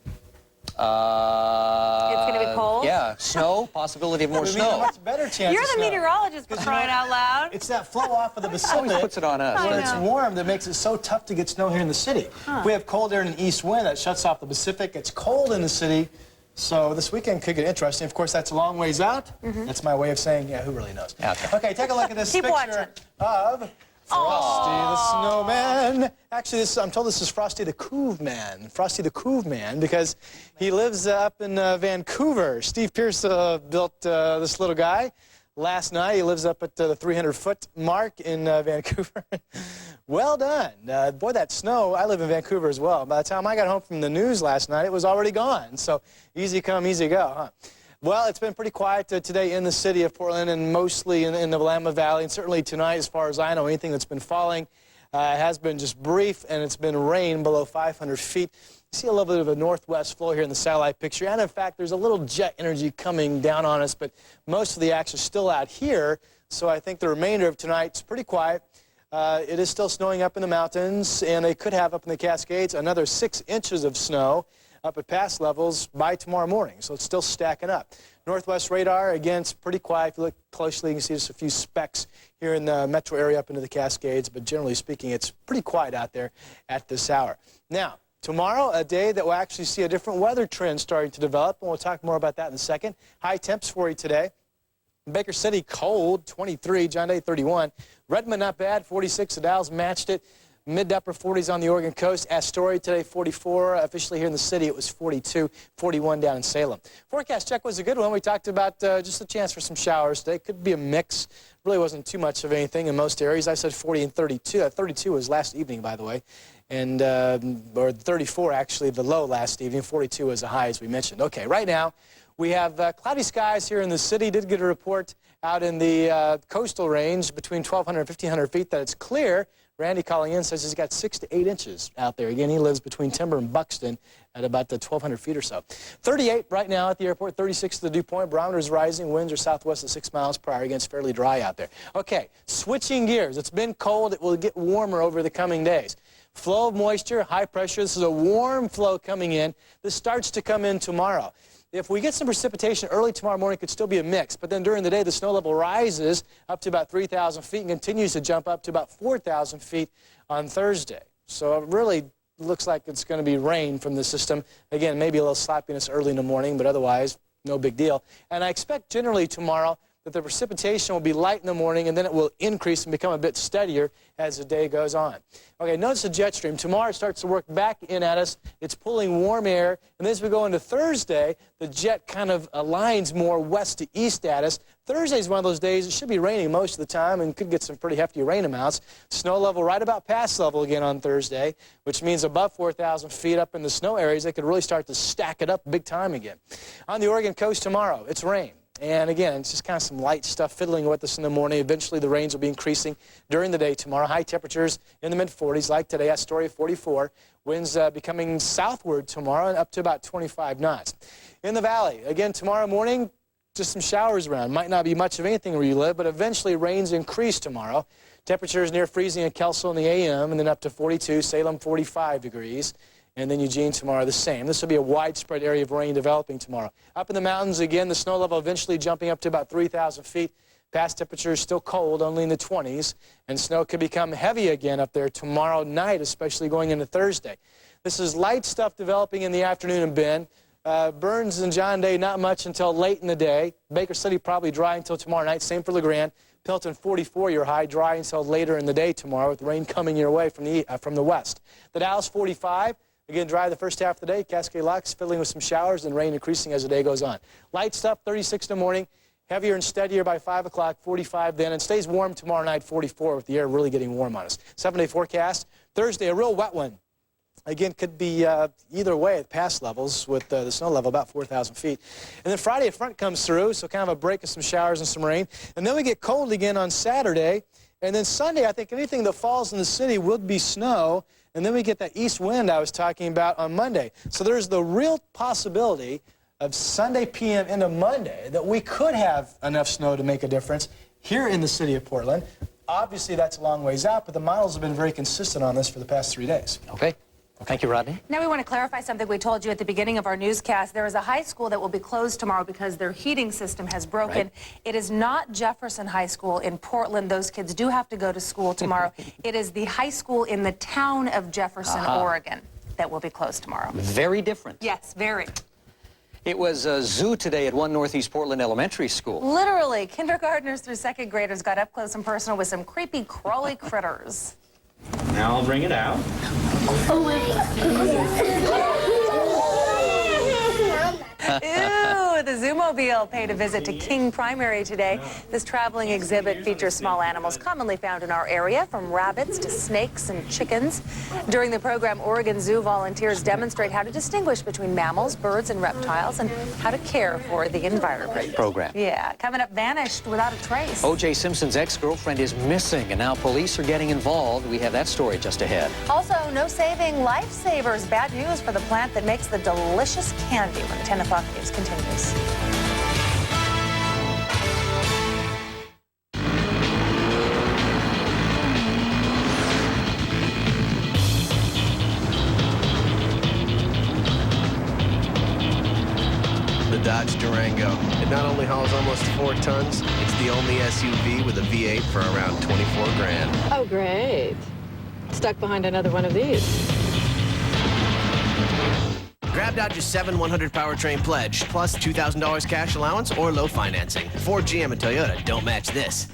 Speaker 3: it's going to be cold?
Speaker 2: Yeah, snow, possibility of more snow.
Speaker 18: A much better chance
Speaker 3: You're
Speaker 18: of
Speaker 3: the
Speaker 18: snow.
Speaker 3: meteorologist for crying out loud.
Speaker 18: It's that flow off of the Pacific.
Speaker 2: Always puts it on us.
Speaker 18: When it's warm, that makes it so tough to get snow here in the city. We have cold air and an east wind that shuts off the Pacific. It's cold in the city, so this weekend could get interesting. Of course, that's a long ways out. That's my way of saying, yeah, who really knows? Okay, take a look at this picture of Frosty the Snowman. Actually, I'm told this is Frosty the Caveman. Frosty the Caveman, because he lives up in Vancouver. Steve Pierce built this little guy last night. He lives up at the 300-foot mark in Vancouver. Well done. Boy, that snow, I live in Vancouver as well. By the time I got home from the news last night, it was already gone. So easy come, easy go, huh? Well, it's been pretty quiet today in the city of Portland and mostly in the Willamette Valley, and certainly tonight, as far as I know, anything that's been falling has been just brief, and it's been rain below 500 feet. You see a little bit of a northwest flow here in the satellite picture, and in fact, there's a little jet energy coming down on us, but most of the action is still out here, so I think the remainder of tonight's pretty quiet. It is still snowing up in the mountains, and they could have up in the Cascades another 6 inches of snow up at pass levels by tomorrow morning, so it's still stacking up. Northwest radar, again, it's pretty quiet. If you look closely, you can see just a few specks here in the metro area up into the Cascades, but generally speaking, it's pretty quiet out there at this hour. Now, tomorrow, a day that will actually see a different weather trend starting to develop, and we'll talk more about that in a second. High temps for you today. Baker City, cold, 23, John Day, 31. Redmond, not bad, 46. The Dalles matched it. Mid to upper 40s on the Oregon coast. Astoria today, 44. Officially here in the city, it was 42, 41 down in Salem. Forecast check was a good one. We talked about just a chance for some showers today. Could be a mix. Really wasn't too much of anything in most areas. I said 40 and 32. 32 was last evening, by the way. And, or 34, actually, the low last evening. 42 was the high, as we mentioned. Okay, right now, we have cloudy skies here in the city. Did get a report out in the coastal range between 1,200 and 1,500 feet that it's clear. Randy calling in says he's got 6 to 8 inches out there. Again, he lives between Timber and Buxton at about 1,200 feet or so. 38 right now at the airport, 36 to the dew point. Barometer's rising. Winds are southwest at 6 miles per hour. Again, it's fairly dry out there. Okay, switching gears. It's been cold. It will get warmer over the coming days. Flow of moisture, high pressure. This is a warm flow coming in. This starts to come in tomorrow. If we get some precipitation early tomorrow morning, it could still be a mix. But then during the day, the snow level rises up to about 3,000 feet and continues to jump up to about 4,000 feet on Thursday. So it really looks like it's going to be rain from the system. Again, maybe a little sloppiness early in the morning, but otherwise, no big deal. And I expect generally tomorrow that the precipitation will be light in the morning, and then it will increase and become a bit steadier as the day goes on. Okay, notice the jet stream. Tomorrow it starts to work back in at us. It's pulling warm air, and as we go into Thursday, the jet kind of aligns more west to east at us. Thursday is one of those days it should be raining most of the time and could get some pretty hefty rain amounts. Snow level right about pass level again on Thursday, which means above 4,000 feet up in the snow areas, they could really start to stack it up big time again. On the Oregon coast tomorrow, it's rain. And again, it's just kind of some light stuff fiddling with us in the morning. Eventually, the rains will be increasing during the day tomorrow. High temperatures in the mid-40s, like today. Astoria, 44. Winds becoming southward tomorrow and up to about 25 knots. In the valley, again, tomorrow morning, just some showers around. Might not be much of anything where you live, but eventually rains increase tomorrow. Temperatures near freezing at Kelso in the a.m. and then up to 42. Salem, 45 degrees. And then Eugene tomorrow the same. This will be a widespread area of rain developing tomorrow. Up in the mountains, again, the snow level eventually jumping up to about 3,000 feet. Past temperatures still cold, only in the 20s. And snow could become heavy again up there tomorrow night, especially going into Thursday. This is light stuff developing in the afternoon in Bend. Burns and John Day, not much until late in the day. Baker City probably dry until tomorrow night. Same for LeGrand. Pelton, 44, your high, dry until later in the day tomorrow with rain coming your way from the west. The Dalles, 45. Again, dry the first half of the day. Cascade Locks filling with some showers and rain increasing as the day goes on. Light stuff, 36 in the morning. Heavier and steadier by 5 o'clock, 45 then. And stays warm tomorrow night, 44, with the air really getting warm on us. 7-day forecast. Thursday, a real wet one. Again, could be either way at pass levels with the snow level about 4,000 feet. And then Friday, a front comes through, so kind of a break of some showers and some rain. And then we get cold again on Saturday. And then Sunday, I think anything that falls in the city would be snow. And then we get that east wind I was talking about on Monday. So there's the real possibility of Sunday p.m. into Monday that we could have enough snow to make a difference here in the city of Portland. Obviously, that's a long ways out, but the models have been very consistent on this for the past 3 days.
Speaker 2: Okay. Thank you, Rodney.
Speaker 3: Now we want to clarify something we told you at the beginning of our newscast. There is a high school that will be closed tomorrow because their heating system has broken. Right. It is not Jefferson High School in Portland. Those kids do have to go to school tomorrow. It is the high school in the town of Jefferson, Oregon, that will be closed tomorrow.
Speaker 2: Very different.
Speaker 3: Yes, very.
Speaker 2: It was a zoo today at one Northeast Portland elementary school.
Speaker 3: Literally, kindergartners through second graders got up close and personal with some creepy, crawly critters.
Speaker 10: Now I'll bring it out.
Speaker 3: Ew, the Zoomobile paid a visit to King Primary today. This traveling exhibit features small animals commonly found in our area, from rabbits to snakes and chickens. During the program, Oregon Zoo volunteers demonstrate how to distinguish between mammals, birds, and reptiles, and how to care for the environment.
Speaker 2: Great program.
Speaker 3: Yeah, coming up, vanished without a trace.
Speaker 2: O.J. Simpson's ex-girlfriend is missing, and now police are getting involved. We have that story just ahead.
Speaker 3: Also, no saving lifesavers. Bad news for the plant that makes the delicious candy when the 10 o'clock news continues.
Speaker 15: The Dodge Durango. It not only hauls almost 4 tons, it's the only SUV with a V8 for around 24 grand.
Speaker 19: Oh, great. Stuck behind another one of these.
Speaker 15: Grab Dodge's 7 100 powertrain pledge, plus $2,000 cash allowance or low financing. Ford, GM, and Toyota don't match this.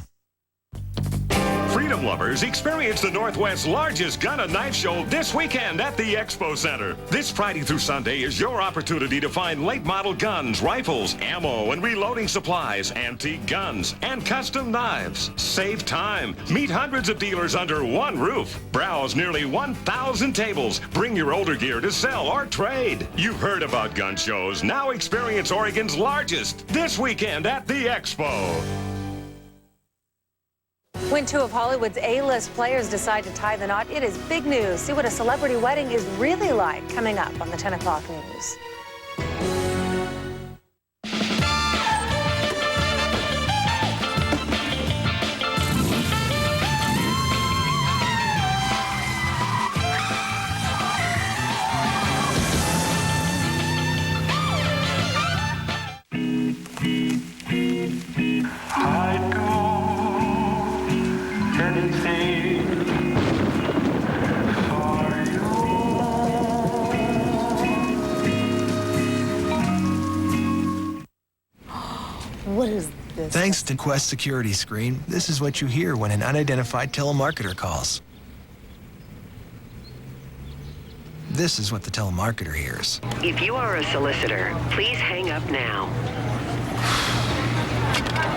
Speaker 20: Freedom lovers, experience the Northwest's largest gun and knife show this weekend at the Expo Center. This Friday through Sunday is your opportunity to find late model guns, rifles, ammo, and reloading supplies, antique guns, and custom knives. Save time. Meet hundreds of dealers under one roof. Browse nearly 1,000 tables. Bring your older gear to sell or trade. You've heard about gun shows. Now experience Oregon's largest this weekend at the Expo.
Speaker 3: When 2 of Hollywood's A-list players decide to tie the knot, it is big news. See what a celebrity wedding is really like coming up on the 10 o'clock news.
Speaker 19: What is this?
Speaker 14: Thanks to Quest Security Screen, this is what you hear when an unidentified telemarketer calls. This is what the telemarketer hears.
Speaker 21: If you are a solicitor, please hang up now.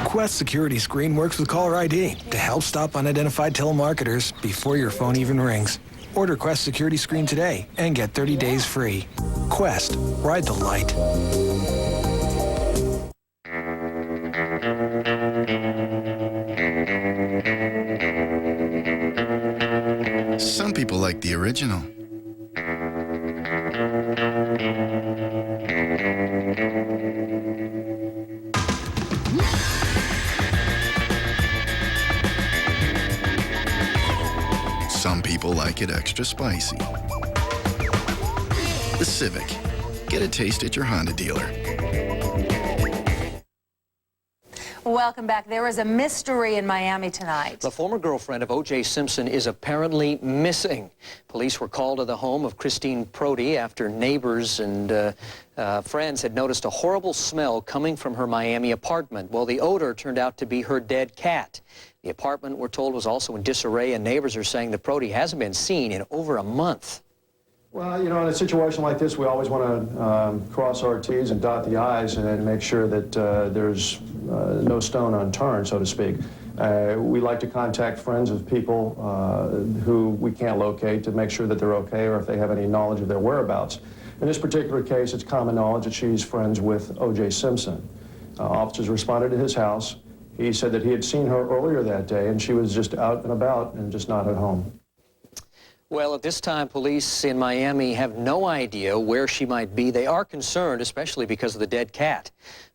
Speaker 14: Quest Security Screen works with caller ID to help stop unidentified telemarketers before your phone even rings. Order Quest Security Screen today and get 30 days free. Quest, ride the light.
Speaker 22: Some people like the original. Some people like it extra spicy. The Civic. Get a taste at your Honda dealer.
Speaker 3: Welcome back. There is a mystery in Miami tonight.
Speaker 2: The former girlfriend of O.J. Simpson is apparently missing. Police were called to the home of Christine Prody after neighbors and friends had noticed a horrible smell coming from her Miami apartment. Well, the odor turned out to be her dead cat. The apartment, we're told, was also in disarray, and neighbors are saying that Prody hasn't been seen in over a month.
Speaker 23: Well, you know, in a situation like this, we always want to cross our T's and dot the I's and make sure that there's no stone unturned, so to speak. We like to contact friends of people who we can't locate to make sure that they're okay or if they have any knowledge of their whereabouts. In this particular case, it's common knowledge that she's friends with O.J. Simpson. Officers responded to his house. He said that he had seen her earlier that day and she was just out and about and just not at home.
Speaker 2: Well, at this time, police in Miami have no idea where she might be. They are concerned, especially because of the dead cat.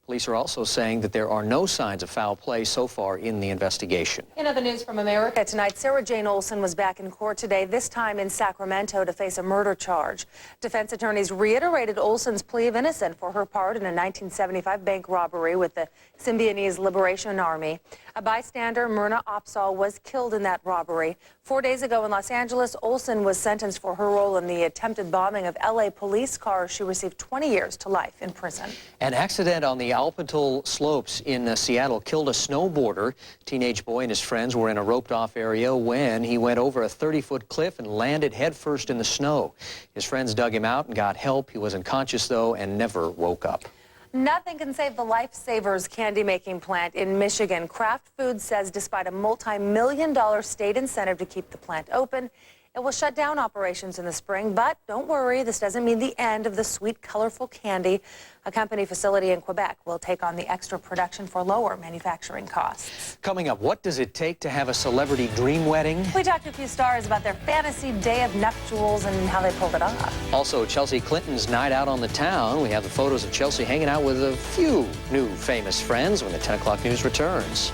Speaker 2: Police are also saying that there are no signs of foul play so far in the investigation.
Speaker 3: In other news from America tonight, Sarah Jane Olson was back in court today, this time in Sacramento, to face a murder charge. Defense attorneys reiterated Olson's plea of innocence for her part in a 1975 bank robbery with the Symbionese Liberation Army. A bystander, Myrna Opsahl, was killed in that robbery. 4 days ago in Los Angeles, Olson was sentenced for her role in the attempted bombing of L.A. police cars. She received 20 years to life in prison.
Speaker 2: An accident on the Alpental slopes in Seattle killed a snowboarder. Teenage boy and his friends were in a roped-off area when he went over a 30-foot cliff and landed headfirst in the snow. His friends dug him out and got help. He was unconscious, though, and never woke up.
Speaker 3: Nothing can save the Lifesavers candy-making plant in Michigan. Kraft Foods says despite a multi-million-dollar state incentive to keep the plant open, it will shut down operations in the spring. But don't worry, this doesn't mean the end of the sweet, colorful candy. A company facility in Quebec will take on the extra production for lower manufacturing costs.
Speaker 2: Coming up, what does it take to have a celebrity dream wedding?
Speaker 3: We talked to a few stars about their fantasy day of nuptials and how they pulled it off.
Speaker 2: Also, Chelsea Clinton's night out on the town. We have the photos of Chelsea hanging out with a few new famous friends when the 10 o'clock news returns.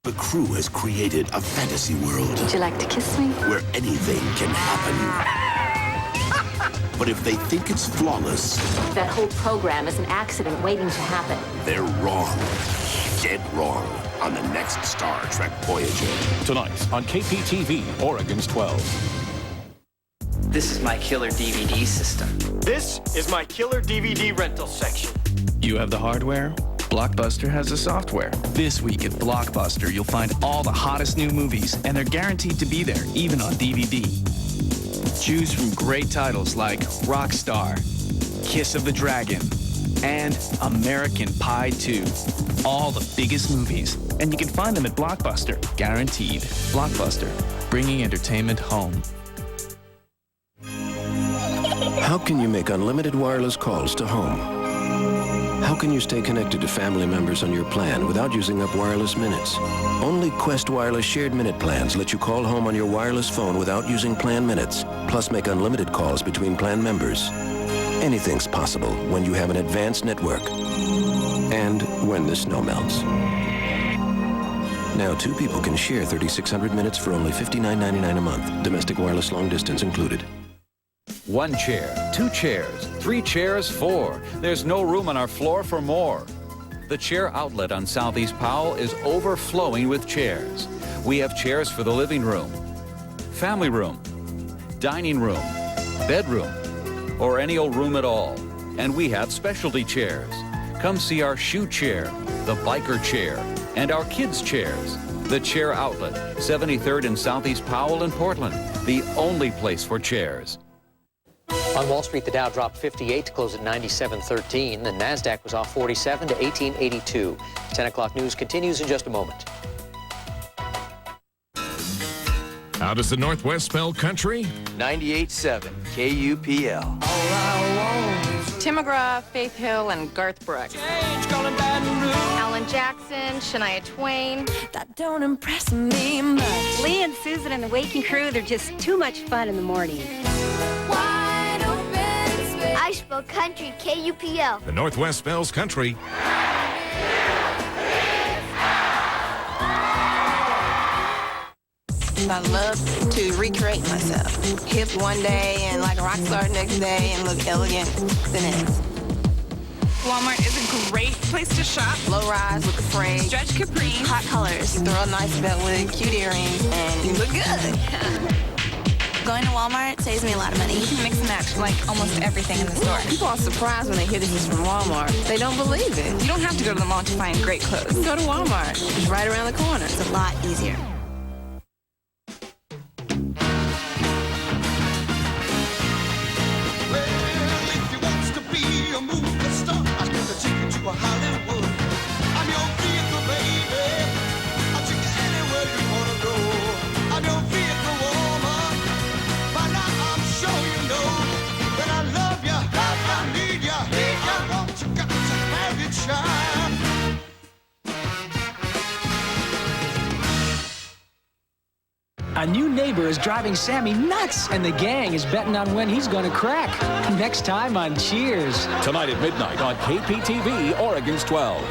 Speaker 4: The crew has created a fantasy world.
Speaker 5: Would you like to kiss me?
Speaker 4: Where anything can happen. But if they think it's flawless,
Speaker 5: That whole program is an accident waiting to happen.
Speaker 4: they're wrong. Dead wrong on the next Star Trek Voyager.
Speaker 6: Tonight on KPTV, Oregon's 12.
Speaker 7: This is my killer DVD system.
Speaker 24: This is my killer DVD rental section.
Speaker 17: You have the hardware? Blockbuster has the software. This week at Blockbuster, you'll find all the hottest new movies, and they're guaranteed to be there, even on DVD. Choose from great titles like Rockstar, Kiss of the Dragon, and American Pie 2. All the biggest movies, and you can find them at Blockbuster, guaranteed. Blockbuster, bringing entertainment home.
Speaker 25: How can you make unlimited wireless calls to home? How can you stay connected to family members on your plan without using up wireless minutes? Only Quest Wireless Shared Minute Plans let you call home on your wireless phone without using plan minutes, plus make unlimited calls between plan members. Anything's possible when you have an advanced network and when the snow melts. Now 2 people can share 3,600 minutes for only $59.99 a month, domestic wireless long distance included.
Speaker 16: 1 chair, 2 chairs, 3 chairs, 4. There's no room on our floor for more. The chair outlet on Southeast Powell is overflowing with chairs. We have chairs for the living room, family room, dining room, bedroom, or any old room at all. And we have specialty chairs. Come see our shoe chair, the biker chair, and our kids' chairs. The Chair Outlet, 73rd and Southeast Powell in Portland, the only place for chairs.
Speaker 2: On Wall Street, the Dow dropped 58 to close at 97.13. The NASDAQ was off 47 to 18.82. 10 o'clock news continues in just a moment.
Speaker 20: How does the Northwest spell country?
Speaker 7: 98.7 KUPL.
Speaker 26: Tim McGraw, Faith Hill, and Garth Brooks.
Speaker 27: Alan Jackson, Shania Twain.
Speaker 28: That don't impress me much.
Speaker 27: Lee and Susan and the Waking Crew, they're just too much fun in the morning.
Speaker 29: I spell country, KUPL.
Speaker 20: The Northwest spells country.
Speaker 30: I love to recreate myself. Hip one day and like a rock star the next day and look elegant the next.
Speaker 31: Walmart is a great place to shop.
Speaker 30: Low rise with the frame.
Speaker 31: Stretch capris.
Speaker 30: Hot colors. You throw a nice belt with cute earrings and you look good.
Speaker 31: Going to Walmart saves me a lot of money. You can mix and match like almost everything in the store.
Speaker 30: People are surprised when they hear this is from Walmart. They don't believe it.
Speaker 31: You don't have to go to the mall to find great clothes.
Speaker 30: You can go to Walmart. It's right around the corner.
Speaker 31: It's a lot easier.
Speaker 32: A new neighbor is driving Sammy nuts, and the gang is betting on when he's going to crack. Next time on Cheers.
Speaker 6: Tonight at midnight on KPTV, Oregon's 12.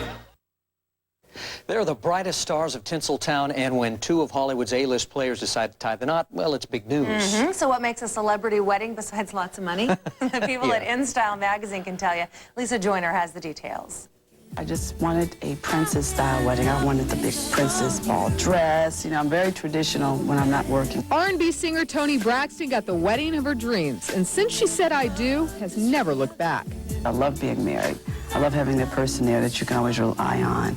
Speaker 2: They're the brightest stars of Tinseltown, and when 2 of Hollywood's A-list players decide to tie the knot, well, it's big news.
Speaker 3: So what makes a celebrity wedding besides lots of money? The people at InStyle magazine can tell you. Lisa Joyner has the details.
Speaker 33: I just wanted a princess-style wedding. I wanted the big princess ball dress. You know, I'm very traditional when I'm not working.
Speaker 34: R&B singer Toni Braxton got the wedding of her dreams, and since she said I do, has never looked back.
Speaker 33: I love being married. I love having that person there that you can always rely on.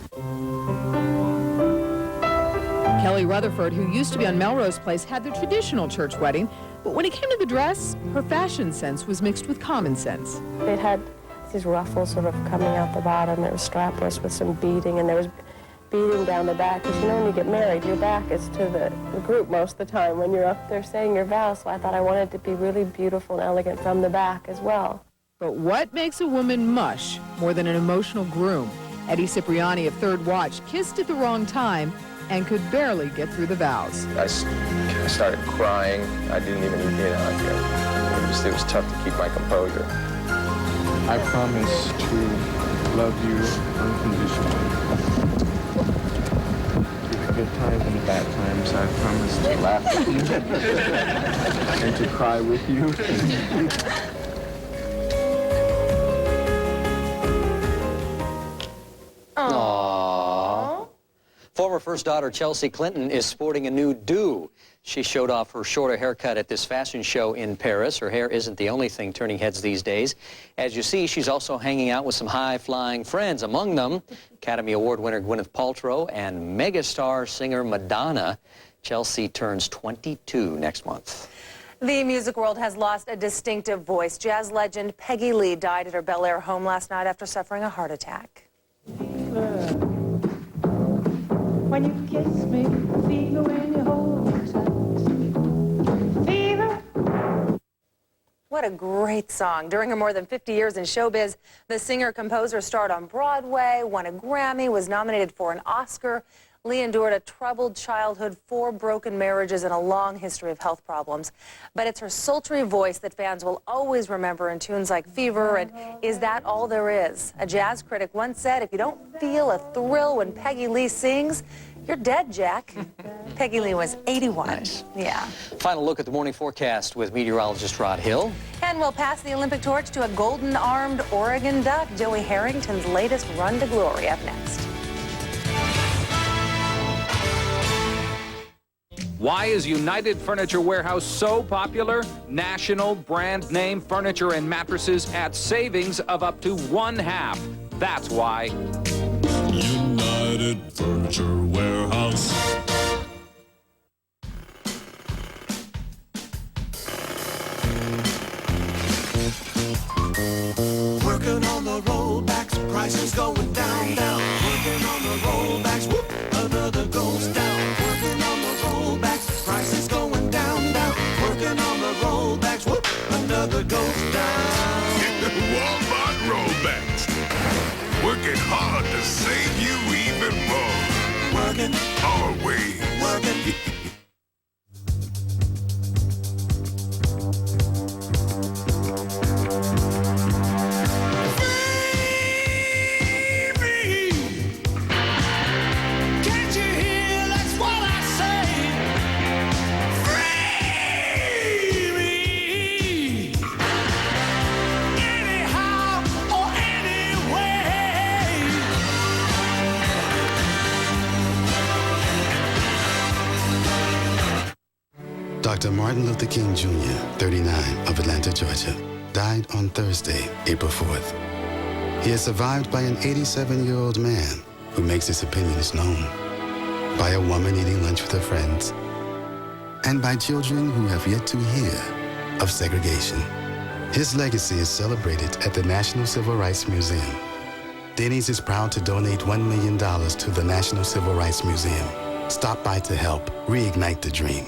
Speaker 34: Kelly Rutherford, who used to be on Melrose Place, had the traditional church wedding. But when it came to the dress, her fashion sense was mixed with common sense.
Speaker 1: It had these ruffles sort of coming out the bottom. It was strapless with some beading, and there was beading down the back. Because, you know, when you get married, your back is to the group most of the time when you're up there saying your vows. So I thought I wanted it to be really beautiful and elegant from the back as well.
Speaker 34: But what makes a woman mush more than an emotional groom? Eddie Cipriani of Third Watch kissed at the wrong time and could barely get through the vows.
Speaker 8: I started crying. I didn't even, it was tough to keep my composure.
Speaker 9: I promise to love you unconditionally. Through the good times and the bad times, I promise to laugh with you and to cry with you.
Speaker 2: Aww. Former first daughter Chelsea Clinton is sporting a new do. She showed off her shorter haircut at this fashion show in Paris. Her hair isn't the only thing turning heads these days. As you see, she's also hanging out with some high-flying friends. Among them, Academy Award winner Gwyneth Paltrow and megastar singer Madonna. Chelsea turns 22 next month.
Speaker 3: The music world has lost a distinctive voice. Jazz legend Peggy Lee died at her Bel Air home last night after suffering a heart attack.
Speaker 10: When you kiss me, fever when you hold me tight. Fever.
Speaker 3: What a great song. During her more than 50 years in showbiz, the singer-composer starred on Broadway, won a Grammy, was nominated for an Oscar. Lee endured a troubled childhood, 4 broken marriages, and a long history of health problems. But it's her sultry voice that fans will always remember in tunes like Fever and Is That All There Is? A jazz critic once said, if you don't feel a thrill when Peggy Lee sings, you're dead, Jack. Peggy Lee was 81.
Speaker 2: Nice.
Speaker 3: Yeah.
Speaker 2: Final look at the morning forecast with meteorologist Rod Hill.
Speaker 3: And we'll pass the Olympic torch to a golden-armed Oregon Duck. Joey Harrington's latest run to glory up next.
Speaker 16: Why is United Furniture Warehouse so popular? National brand name furniture and mattresses at savings of up to 1/2. That's why.
Speaker 11: United Furniture Warehouse.
Speaker 12: Working on the rollbacks, prices going down, down. Working on the rollbacks, whoop, another goes down. Working on the rollbacks, prices going down, down. Working on the rollbacks, whoop, another goes down.
Speaker 4: Walmart rollbacks. Working hard to save you even more.
Speaker 12: Working,
Speaker 4: always.
Speaker 12: Working.
Speaker 13: Dr. Martin Luther King Jr., 39, of Atlanta, Georgia, died on Thursday, April 4th. He is survived by an 87-year-old man who makes his opinions known, by a woman eating lunch with her friends, and by children who have yet to hear of segregation. His legacy is celebrated at the National Civil Rights Museum. Denny's is proud to donate $1 million to the National Civil Rights Museum. Stop by to help reignite the dream.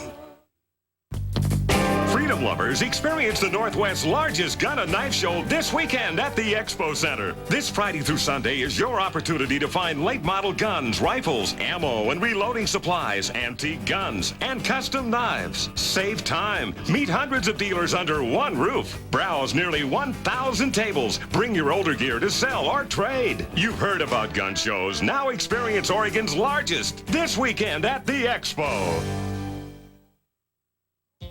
Speaker 20: Freedom lovers, experience the Northwest's largest gun and knife show this weekend at the Expo Center. This Friday through Sunday is your opportunity to find late model guns, rifles, ammo, and reloading supplies, antique guns, and custom knives. Save time. Meet hundreds of dealers under one roof. Browse nearly 1,000 tables. Bring your older gear to sell or trade. You've heard about gun shows. Now experience Oregon's largest this weekend at the Expo.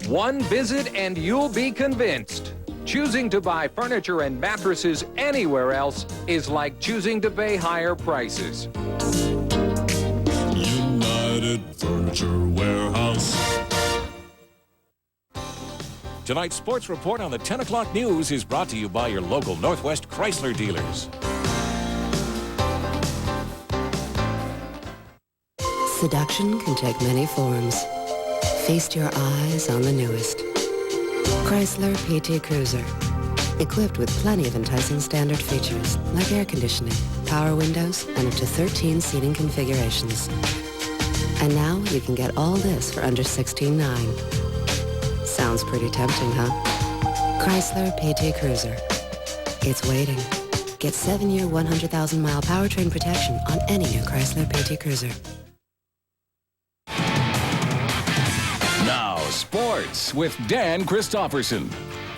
Speaker 16: One visit and you'll be convinced. Choosing to buy furniture and mattresses anywhere else is like choosing to pay higher prices.
Speaker 11: United Furniture Warehouse.
Speaker 6: Tonight's sports report on the 10 o'clock news is brought to you by your local Northwest Chrysler dealers.
Speaker 14: Seduction can take many forms. Feast your eyes on the newest.
Speaker 5: Chrysler PT Cruiser. Equipped with plenty of enticing standard features, like air conditioning, power windows, and up to 13 seating configurations. And now you can get all this for under $16,900. Sounds pretty tempting, huh? Chrysler PT Cruiser. It's waiting. Get 7-year, 100,000-mile powertrain protection on any new Chrysler PT Cruiser.
Speaker 6: Now, sports with Dan Christofferson.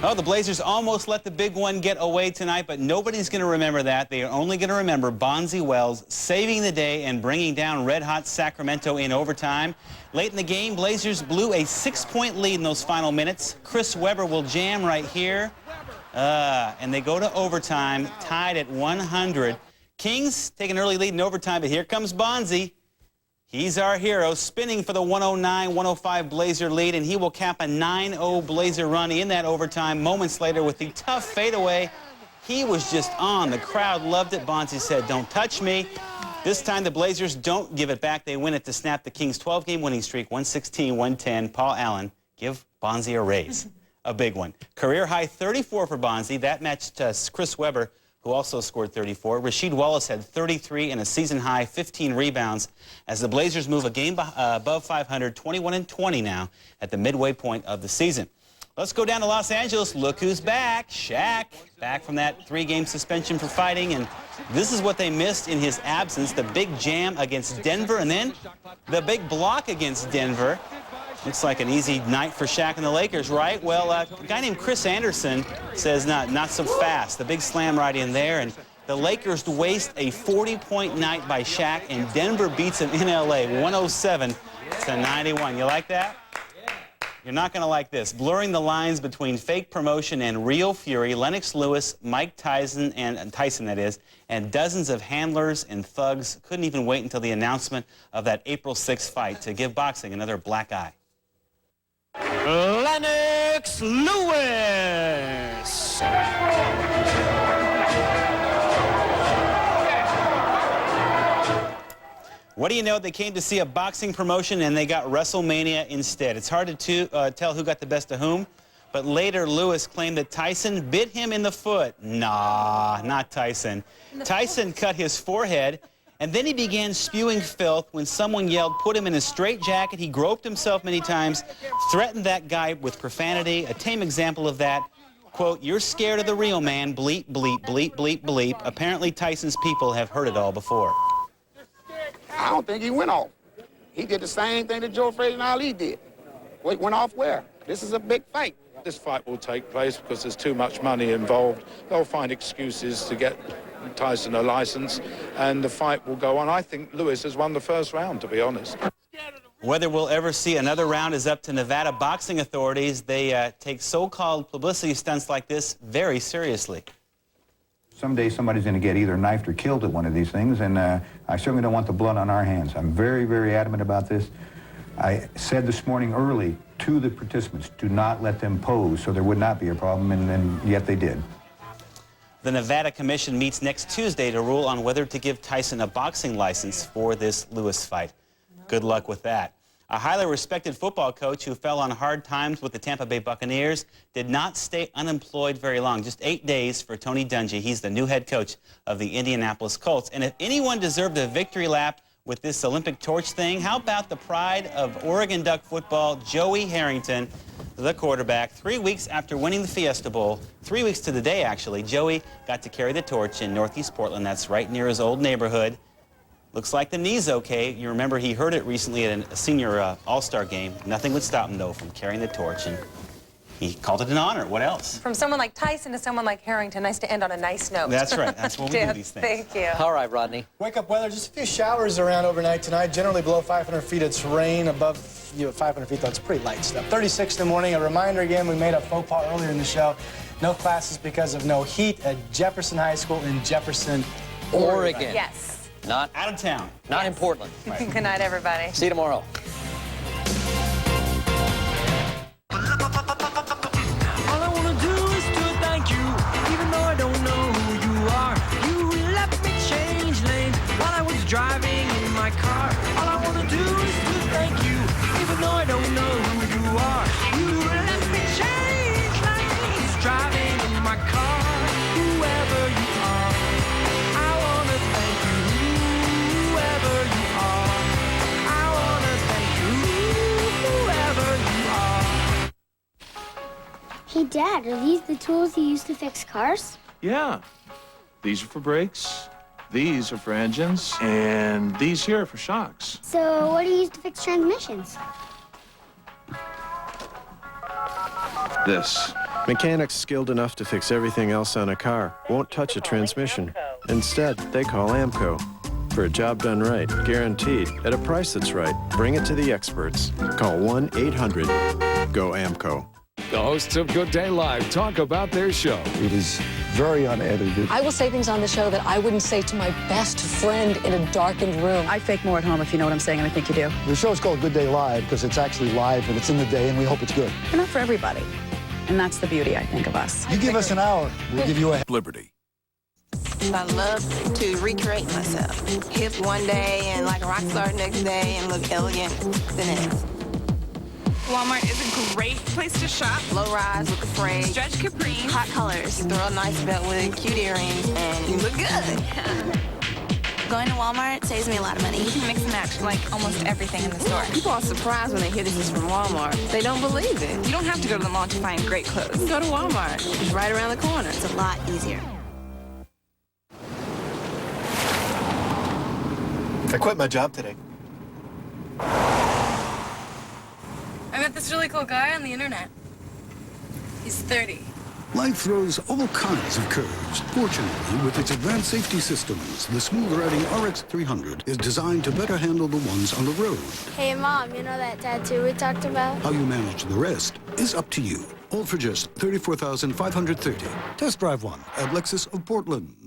Speaker 7: Oh, the Blazers almost let the big one get away tonight, but nobody's going to remember that. They are only going to remember Bonzi Wells saving the day and bringing down red-hot Sacramento in overtime. Late in the game, Blazers blew a 6-point lead in those final minutes. Chris Webber will jam right here. And they go to overtime, tied at 100. Kings take an early lead in overtime, but here comes Bonzi. He's our hero, spinning for the 109-105 Blazer lead, and he will cap a 9-0 Blazer run in that overtime. Moments later, with the tough fadeaway, he was just on. The crowd loved it. Bonzi said, "Don't touch me." This time, the Blazers don't give it back. They win it to snap the Kings' 12-game winning streak, 116-110. Paul Allen, give Bonzi a raise. A big one. Career high 34 for Bonzi. That matched Chris Webber, who also scored 34. Rasheed Wallace had 33 and a season-high 15 rebounds as the Blazers move a game above 500, 21-20 now at the midway point of the season. Let's go down to Los Angeles. Look who's back. Shaq, back from that 3-game suspension for fighting, and this is what they missed in his absence, the big jam against Denver, and then the big block against Denver. Looks like an easy night for Shaq and the Lakers, right? Well, a guy named Chris Anderson says not so fast. The big slam right in there, and the Lakers waste a 40-point night by Shaq, and Denver beats him in L.A. 107-91. You like that? You're not going to like this. Blurring the lines between fake promotion and real fury, Lennox Lewis, Mike Tyson, and dozens of handlers and thugs couldn't even wait until the announcement of that April 6th fight to give boxing another black eye.
Speaker 12: Lennox Lewis.
Speaker 7: What do you know? They came to see a boxing promotion and they got WrestleMania instead. It's hard to tell who got the best of whom, but later Lewis claimed that Tyson bit him in the foot. Nah, not Tyson. Tyson cut his forehead, and then he began spewing filth when someone yelled, "Put him in a straitjacket." He groped himself many times, threatened that guy with profanity. A tame example of that, quote, "You're scared of the real man, bleep, bleep, bleep, bleep, bleep." Apparently Tyson's people have heard it all before.
Speaker 14: I don't think he went off. He did the same thing that Joe Frazier and Ali did. Wait, went off where? This is a big fight.
Speaker 15: This fight will take place because there's too much money involved. They'll find excuses to get Tyson a license, and the fight will go on. I think Lewis has won the first round, to be honest.
Speaker 7: Whether we'll ever see another round is up to Nevada boxing authorities. They take so-called publicity stunts like this very seriously.
Speaker 17: Someday somebody's going to get either knifed or killed at one of these things, and I certainly don't want the blood on our hands. I'm very, very adamant about this. I said this morning early to the participants, do not let them pose, so there would not be a problem, and yet they did.
Speaker 7: The Nevada Commission meets next Tuesday to rule on whether to give Tyson a boxing license for this Lewis fight. Good luck with that. A highly respected football coach who fell on hard times with the Tampa Bay Buccaneers did not stay unemployed very long. Just 8 days for Tony Dungy. He's the new head coach of the Indianapolis Colts. And if anyone deserved a victory lap with this Olympic torch thing, how about the pride of Oregon Duck football, Joey Harrington, the quarterback. 3 weeks after winning the Fiesta Bowl, 3 weeks to the day actually, Joey got to carry the torch in Northeast Portland. That's right near his old neighborhood. Looks like the knee's okay. You remember he hurt it recently at a senior all-star game. Nothing would stop him, though, from carrying the torch, and he called it an honor. What else?
Speaker 3: From someone like Tyson to someone like Harrington, nice to end on a nice note.
Speaker 7: That's right. That's what we do these things.
Speaker 3: Thank you.
Speaker 2: All right, Rodney.
Speaker 15: Wake up weather, just a few showers around overnight tonight, generally below 500 feet. It's rain above 500 feet, though. It's pretty light stuff. 36 in the morning. A reminder again, we made a faux pas earlier in the show. No classes because of no heat at Jefferson High School in Jefferson,
Speaker 2: Oregon.
Speaker 3: Yes.
Speaker 2: Not
Speaker 7: out of town.
Speaker 2: Not in Portland.
Speaker 3: Right. Good night, everybody.
Speaker 2: See you tomorrow.
Speaker 12: All I want to do is to thank you, even though I don't know who you are. You let me change lanes while I was driving in my car. All I want to do is to thank you, even though I don't know who you are. You let me change
Speaker 18: Dad, are these the tools you use to fix cars?
Speaker 9: Yeah. These are for brakes, these are for engines, and these here are for shocks.
Speaker 18: So what do you use to fix transmissions?
Speaker 9: This.
Speaker 19: Mechanics skilled enough to fix everything else on a car won't touch a transmission. Instead, they call AMCO. For a job done right, guaranteed, at a price that's right. Bring it to the experts. Call 1-800-GO-AMCO.
Speaker 6: The hosts of Good Day Live talk about their show.
Speaker 21: It is very unedited.
Speaker 22: I will say things on the show that I wouldn't say to my best friend in a darkened room. I fake more at home, if you know what I'm saying, and I think you do.
Speaker 21: The show's called Good Day Live because it's actually live and it's in the day, and we hope it's good.
Speaker 33: We're not for everybody. And that's the beauty, I think, of us.
Speaker 21: You give us an hour, we'll give you a
Speaker 6: Liberty.
Speaker 23: I love to recreate myself. Hip one day and like a rock star the next day and look elegant the next.
Speaker 24: Walmart is a great place to shop.
Speaker 23: Low rise with the frame.
Speaker 24: Stretch capris.
Speaker 23: Hot colors. You throw a nice belt with cute earrings and you look good.
Speaker 24: Going to Walmart saves me a lot of money. You can mix and match like almost everything in the store.
Speaker 23: People are surprised when they hear this is from Walmart. They don't believe it.
Speaker 24: You don't have to go to the mall to find great clothes.
Speaker 23: You can go to Walmart. It's right around the corner.
Speaker 24: It's a lot easier.
Speaker 25: I quit my job today.
Speaker 24: I met this really cool guy on the internet. He's 30.
Speaker 26: Life throws all kinds of curves. Fortunately, with its advanced safety systems, the smooth-riding RX300 is designed to better handle the ones on the road.
Speaker 18: Hey, Mom, you know that tattoo we talked about?
Speaker 26: How you manage the rest is up to you. All for just $34,530. Test drive one at Lexus of Portland.